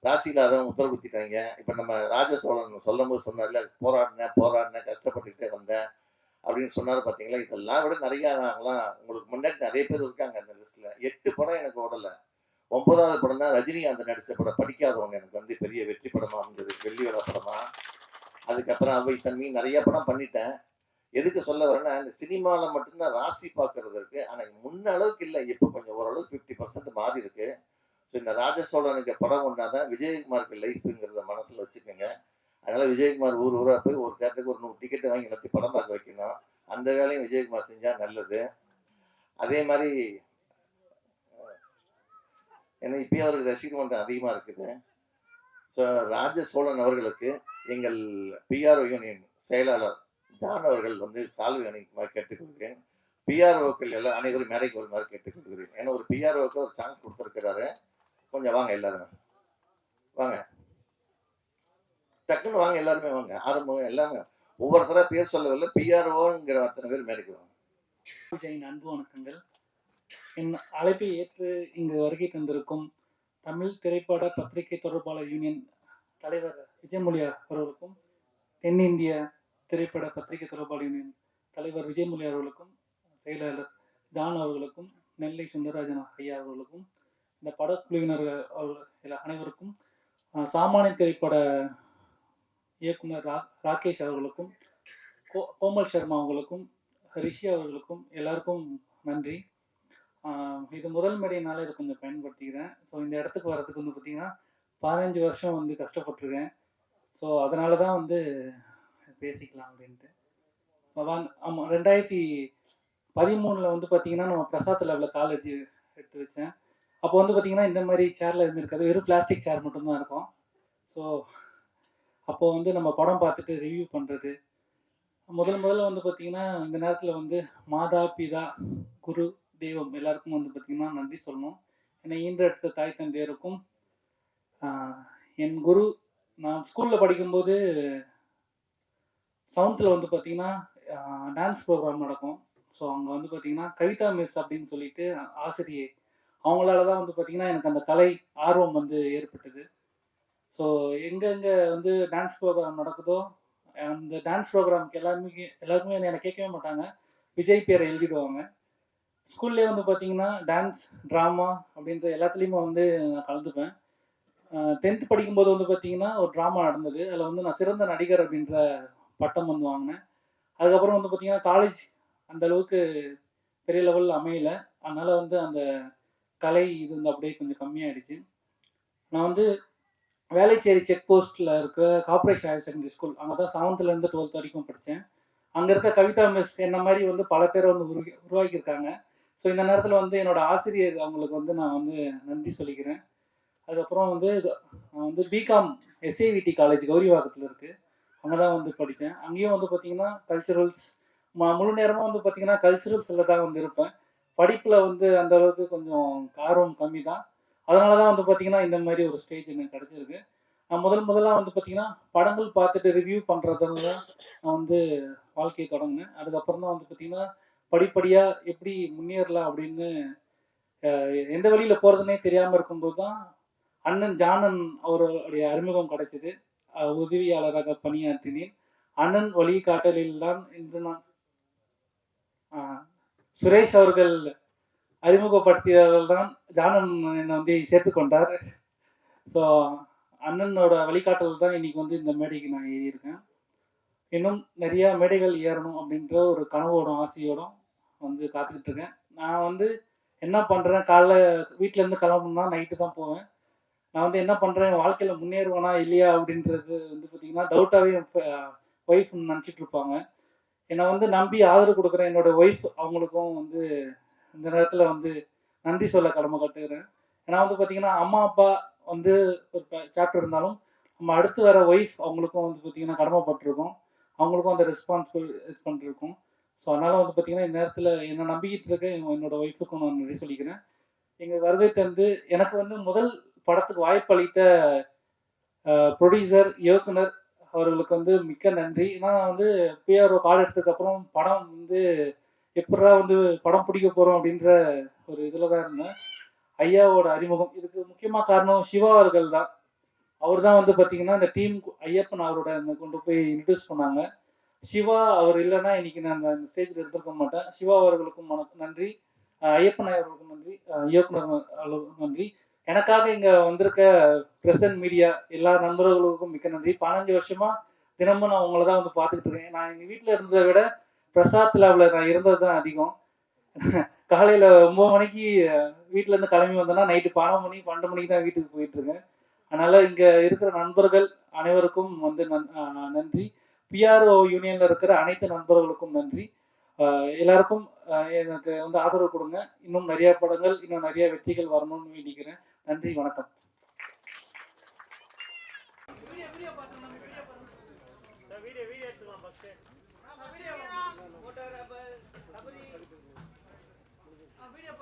ராசியில்லாதவன் உத்தரவு குத்திட்டாங்க. இப்போ நம்ம ராஜசோழன் சொல்லும் போது சொன்னார்ல, போராடினேன் கஷ்டப்பட்டுக்கிட்டே வந்தேன் அப்படின்னு சொன்னார். பார்த்தீங்களா, இதெல்லாம் விட நிறையா நாங்களாம் உங்களுக்கு முன்னாடி நிறைய பேர் இருக்காங்க அந்த லிஸ்ட்டில். 8 படம் எனக்கு ஓடலை. 9வது படம் தான் ரஜினிகாந்த் நடித்த படம் படிக்காதவங்க எனக்கு வந்து பெரிய வெற்றி படமாக இருந்தது, வெள்ளி விழா படமாக. அதுக்கப்புறம் அவை சன்மி நிறைய படம் பண்ணிட்டேன். எதுக்கு சொல்ல வரேன்னா, இந்த சினிமாவில் மட்டும்தான் ராசி பார்க்கறது இருக்குது. ஆனால் முன்ன அளவுக்கு இல்லை. இப்போ கொஞ்சம் ஓரளவுக்கு 50% மாறி இருக்கு. ஸோ இந்த ராஜசோழனுக்கு படம் ஒன்றா தான் விஜயகுமாருக்கு லைஃப்ங்கிறத மனசில் வச்சுக்கோங்க. அதனால் விஜயகுமார் ஊராக போய் ஒரு தேட்டருக்கு ஒரு 100 டிக்கெட்டு வாங்கி எல்லாத்தையும் படம் பார்க்க வைக்கணும். அந்த வேலையும் விஜயகுமார் செஞ்சால் நல்லது. அதே மாதிரி ஏன்னா இப்பயும் அவருக்கு ரசிகர் மன்றம் அதிகமாக இருக்குது. ஸோ ராஜசோழன் அவர்களுக்கு எங்கள் பிஆர்ஓ யூனியன் செயலாளர் ஜான் அவர்கள் வந்து சால்வை அணிக்குமாறு கேட்டுக்கொள்கிறேன். பிஆர்ஓக்கள் எல்லாம் அனைவரும் மேடைக்கு வருமாறு கேட்டுக்கொள்கிறேன். ஏன்னா ஒரு பிஆர்ஓக்கு ஒரு சான்ஸ் கொடுத்துருக்கிறாரு. கொஞ்சம் வாங்க எல்லாரும் வாங்க, டக்குன்னு வாங்க, எல்லாருமே வாங்க. ஆரம்பம் எல்லாமே ஒவ்வொருத்தராக பேர் சொல்லவில்லை. பிஆர்ஓங்கிற அத்தனை பேர் மேடைக்கு வாங்க. விஜயின் அன்பு வணக்கங்கள். என் அழைப்பை ஏற்று இங்கு வருகை தந்திருக்கும் தமிழ் திரைப்பட பத்திரிகை தொடர்பாளர் யூனியன் தலைவர் விஜயமுலியா அவர்களுக்கும், தென்னிந்திய திரைப்பட பத்திரிகை தொடர்பாளர் யூனியன் தலைவர் விஜயமுலியா அவர்களுக்கும், செயலாளர் ஜான் அவர்களுக்கும், நெல்லை சுந்தரராஜன் ஐயா அவர்களுக்கும், இந்த படக்குழுவினர் அவர்கள் அனைவருக்கும், சாமானிய திரைப்பட இயக்குனர் ராகேஷ் அவர்களுக்கும், கோமல் சர்மா அவர்களுக்கும், ரிஷி அவர்களுக்கும் எல்லாருக்கும் நன்றி. இது முதல் மேடையினால இதை கொஞ்சம் பயன்படுத்திக்கிறேன். ஸோ இந்த இடத்துக்கு வர்றதுக்கு வந்து பார்த்திங்கன்னா 15 வருஷம் வந்து கஷ்டப்பட்டுருக்கேன். ஸோ அதனால தான் வந்து பேசிக்கலாம் அப்படின்ட்டு. ஆமாம், 2013 வந்து பார்த்திங்கன்னா நம்ம பிரசாத் லேபில் கால் எடுத்து வச்சேன். அப்போ வந்து பார்த்திங்கன்னா இந்த மாதிரி சேரில் எதுவும் இருக்காது, வெறும் பிளாஸ்டிக் சேர் மட்டும்தான் இருக்கும். ஸோ அப்போது வந்து நம்ம படம் பார்த்துட்டு ரிவ்யூ பண்ணுறது, முதல்ல வந்து பார்த்திங்கன்னா இந்த நேரத்தில் வந்து மாதா பிதா குரு தெய்வம் எல்லாருக்கும் வந்து பார்த்திங்கன்னா நன்றி சொல்லணும். என்னை ஈன்றெடுத்த தாய் தந்தையருக்கும், என் குரு, நான் ஸ்கூலில் படிக்கும்போது 7th வந்து பார்த்திங்கன்னா டான்ஸ் ப்ரோக்ராம் நடக்கும். ஸோ அங்கே வந்து பார்த்திங்கன்னா கவிதா மிஸ் அப்படின்னு சொல்லிட்டு ஆசிரியை, அவங்களால தான் வந்து பார்த்திங்கன்னா எனக்கு அந்த கலை ஆர்வம் வந்து ஏற்பட்டது. ஸோ எங்கெங்கே வந்து டான்ஸ் ப்ரோக்ராம் நடக்குதோ அந்த டான்ஸ் ப்ரோக்ராமுக்கு எல்லாருக்குமே என்னை கேட்கவே மாட்டாங்க, விஜய் பேரை எழுதிடுவாங்க. ஸ்கூல்லே வந்து பார்த்திங்கன்னா டான்ஸ் ட்ராமா அப்படின்ற எல்லாத்துலேயுமே வந்து நான் கலந்துப்பேன். 10th படிக்கும்போது வந்து பார்த்திங்கன்னா ஒரு ட்ராமா நடந்தது. அதில் வந்து நான் சிறந்த நடிகர் அப்படின்ற பட்டம் வந்து வாங்கினேன். அதுக்கப்புறம் வந்து பார்த்திங்கன்னா காலேஜ் அந்தளவுக்கு பெரிய லெவலில் அமையலை. அதனால் வந்து அந்த கலை இது வந்து அப்படியே கொஞ்சம் கம்மியாகிடுச்சு. நான் வந்து வேலைச்சேரி செக் போஸ்ட்டில் இருக்கிற கார்ப்பரேஷன் ஹையர் செகண்டரி ஸ்கூல், அங்கே தான் 7th 12th வரைக்கும் படித்தேன். அங்கே இருக்க கவிதா மிஸ் என்ன மாதிரி வந்து பல பேரை வந்து உருவாக்கியிருக்காங்க. ஸோ இந்த நேரத்தில் வந்து என்னோடய ஆசிரியர் அவங்களுக்கு வந்து நான் வந்து நன்றி சொல்லிக்கிறேன். அதுக்கப்புறம் வந்து நான் வந்து பிகாம் எஸ்ஏவிடி காலேஜ் கௌரிவாக்கத்தில் இருக்குது, அங்கே தான் வந்து படித்தேன். அங்கேயும் வந்து பார்த்திங்கன்னா கல்ச்சுரல்ஸ் முழு நேரமாக வந்து பார்த்திங்கன்னா கல்ச்சுரல்ஸில் தான் வந்து இருப்பேன். படிப்பில் வந்து அந்தளவுக்கு கொஞ்சம் ஆர்வம் கம்மி தான். அதனால தான் வந்து பார்த்திங்கன்னா இந்த மாதிரி ஒரு ஸ்டேஜ் எனக்கு கிடச்சிருக்கு. நான் முதலாக வந்து பார்த்திங்கன்னா படங்கள் பார்த்துட்டு ரிவ்யூ பண்ணுறதுல தான் நான் வந்து வாழ்க்கையை தொடங்கினேன். அதுக்கப்புறம் தான் வந்து பார்த்திங்கன்னா படிப்படியாக எப்படி முன்னேறலாம் அப்படின்னு எந்த வழியில் போகிறதுனே தெரியாமல் இருக்கும்போது தான் அண்ணன் ஜானன் அவருடைய அறிமுகம் கிடைச்சிது. உதவியாளராக பணியாற்றினேன். அண்ணன் வழிகாட்டலில் தான் இன்று நான் சுரேஷ் அவர்கள் அறிமுகப்படுத்தியவர்கள் தான் ஜானன் என்னை வந்து சேர்த்துக்கொண்டார். ஸோ அண்ணனோட வழிகாட்டல் தான் இன்றைக்கி வந்து இந்த மேடைக்கு நான் ஏறியிருக்கேன். இன்னும் நிறையா மேடைகள் ஏறணும் அப்படின்ற ஒரு கனவோடும் ஆசையோடும் வந்து காத்துக்கிட்டுருக்கேன். நான் வந்து என்ன பண்ணுறேன், காலைல வீட்டிலேருந்து கிளம்புனா நைட்டு தான் போவேன். நான் வந்து என்ன பண்ணுறேன், வாழ்க்கையில் முன்னேறுவேனா இல்லையா அப்படின்றது வந்து பார்த்திங்கன்னா டவுட்டாகவே என் ஒய்ஃப் நினச்சிட்டு இருப்பாங்க. என்னை வந்து நம்பி ஆதரவு கொடுக்குற என்னோட ஒய்ஃப் அவங்களுக்கும் வந்து இந்த நேரத்தில் வந்து நன்றி சொல்ல கடமை கட்டுக்கிறேன். ஏன்னா வந்து பார்த்தீங்கன்னா அம்மா அப்பா வந்து ஒரு சாப்டர் இருந்தாலும் நம்ம அடுத்து வர ஒய்ஃப் அவங்களுக்கும் வந்து பார்த்தீங்கன்னா கடமைப்பட்டிருக்கோம். அவங்களுக்கும் அந்த ரெஸ்பான்சிபிள் இது பண்ணிருக்கோம். ஸோ அதனால் வந்து பார்த்தீங்கன்னா இந்த நேரத்தில் என்னை நம்பிக்கிட்டு இருக்க என்னோட ஒய்ஃபுக்கும் நான் நன்றி சொல்லிக்கிறேன். எங்கள் வருகை தந்து எனக்கு வந்து முதல் படத்துக்கு வாய்ப்பளித்த ப்ரொடியூசர் இயக்குனர் அவர்களுக்கு வந்து மிக்க நன்றி. ஏன்னா வந்து பிஆர்ஓ கால் எடுத்ததுக்கப்புறம் படம் வந்து எப்படா வந்து படம் பிடிக்க போகிறோம் அப்படின்ற ஒரு இதில் தான் இருந்தேன். ஐயாவோட அறிமுகம் இதுக்கு முக்கியமாக காரணம் சிவா அவர்கள் தான். அவர் தான் வந்து பார்த்தீங்கன்னா இந்த டீம் ஐயப்பன் அவரோட கொண்டு போய் இன்ட்ரடியூஸ் பண்ணாங்க. சிவா அவர் இல்லைன்னா இன்னைக்கு நான் அந்த ஸ்டேஜில் எடுத்திருக்க மாட்டேன். சிவா அவர்களுக்கும் நன்றி, ஐயப்பன் அவர்களுக்கும் நன்றி, இயக்குனர் அவர்களுக்கும் நன்றி. எனக்காக இங்கே வந்திருக்க பிரசன்ட் மீடியா எல்லா நண்பர்களுக்கும் மிக்க நன்றி. 15 வருஷமா தினமும் நான் உங்களை தான் வந்து பார்த்துக்கிட்டு இருக்கேன். நான் எங்கள் வீட்டில் இருந்ததை விட பிரசாத் லேபில் நான் இருந்தது தான் அதிகம். காலையில் 9 மணிக்கு வீட்டிலேருந்து கிளம்பி வந்தேன்னா நைட்டு 12 மணி 12 மணிக்கு தான் வீட்டுக்கு போயிட்டு இருக்கேன். அதனால் இங்கே இருக்கிற நண்பர்கள் அனைவருக்கும் வந்து நன்றி. பிஆர்ஓ யூனியனில் இருக்கிற அனைத்து நண்பர்களுக்கும் நன்றி. எல்லாருக்கும் எனக்கு வந்து ஆதரவு கொடுங்க. இன்னும் நிறைய படங்கள், இன்னும் நிறைய வெற்றிகள் வரணும்னு வேண்டிக்கிறேன். நன்றி, வணக்கம். வீடியோ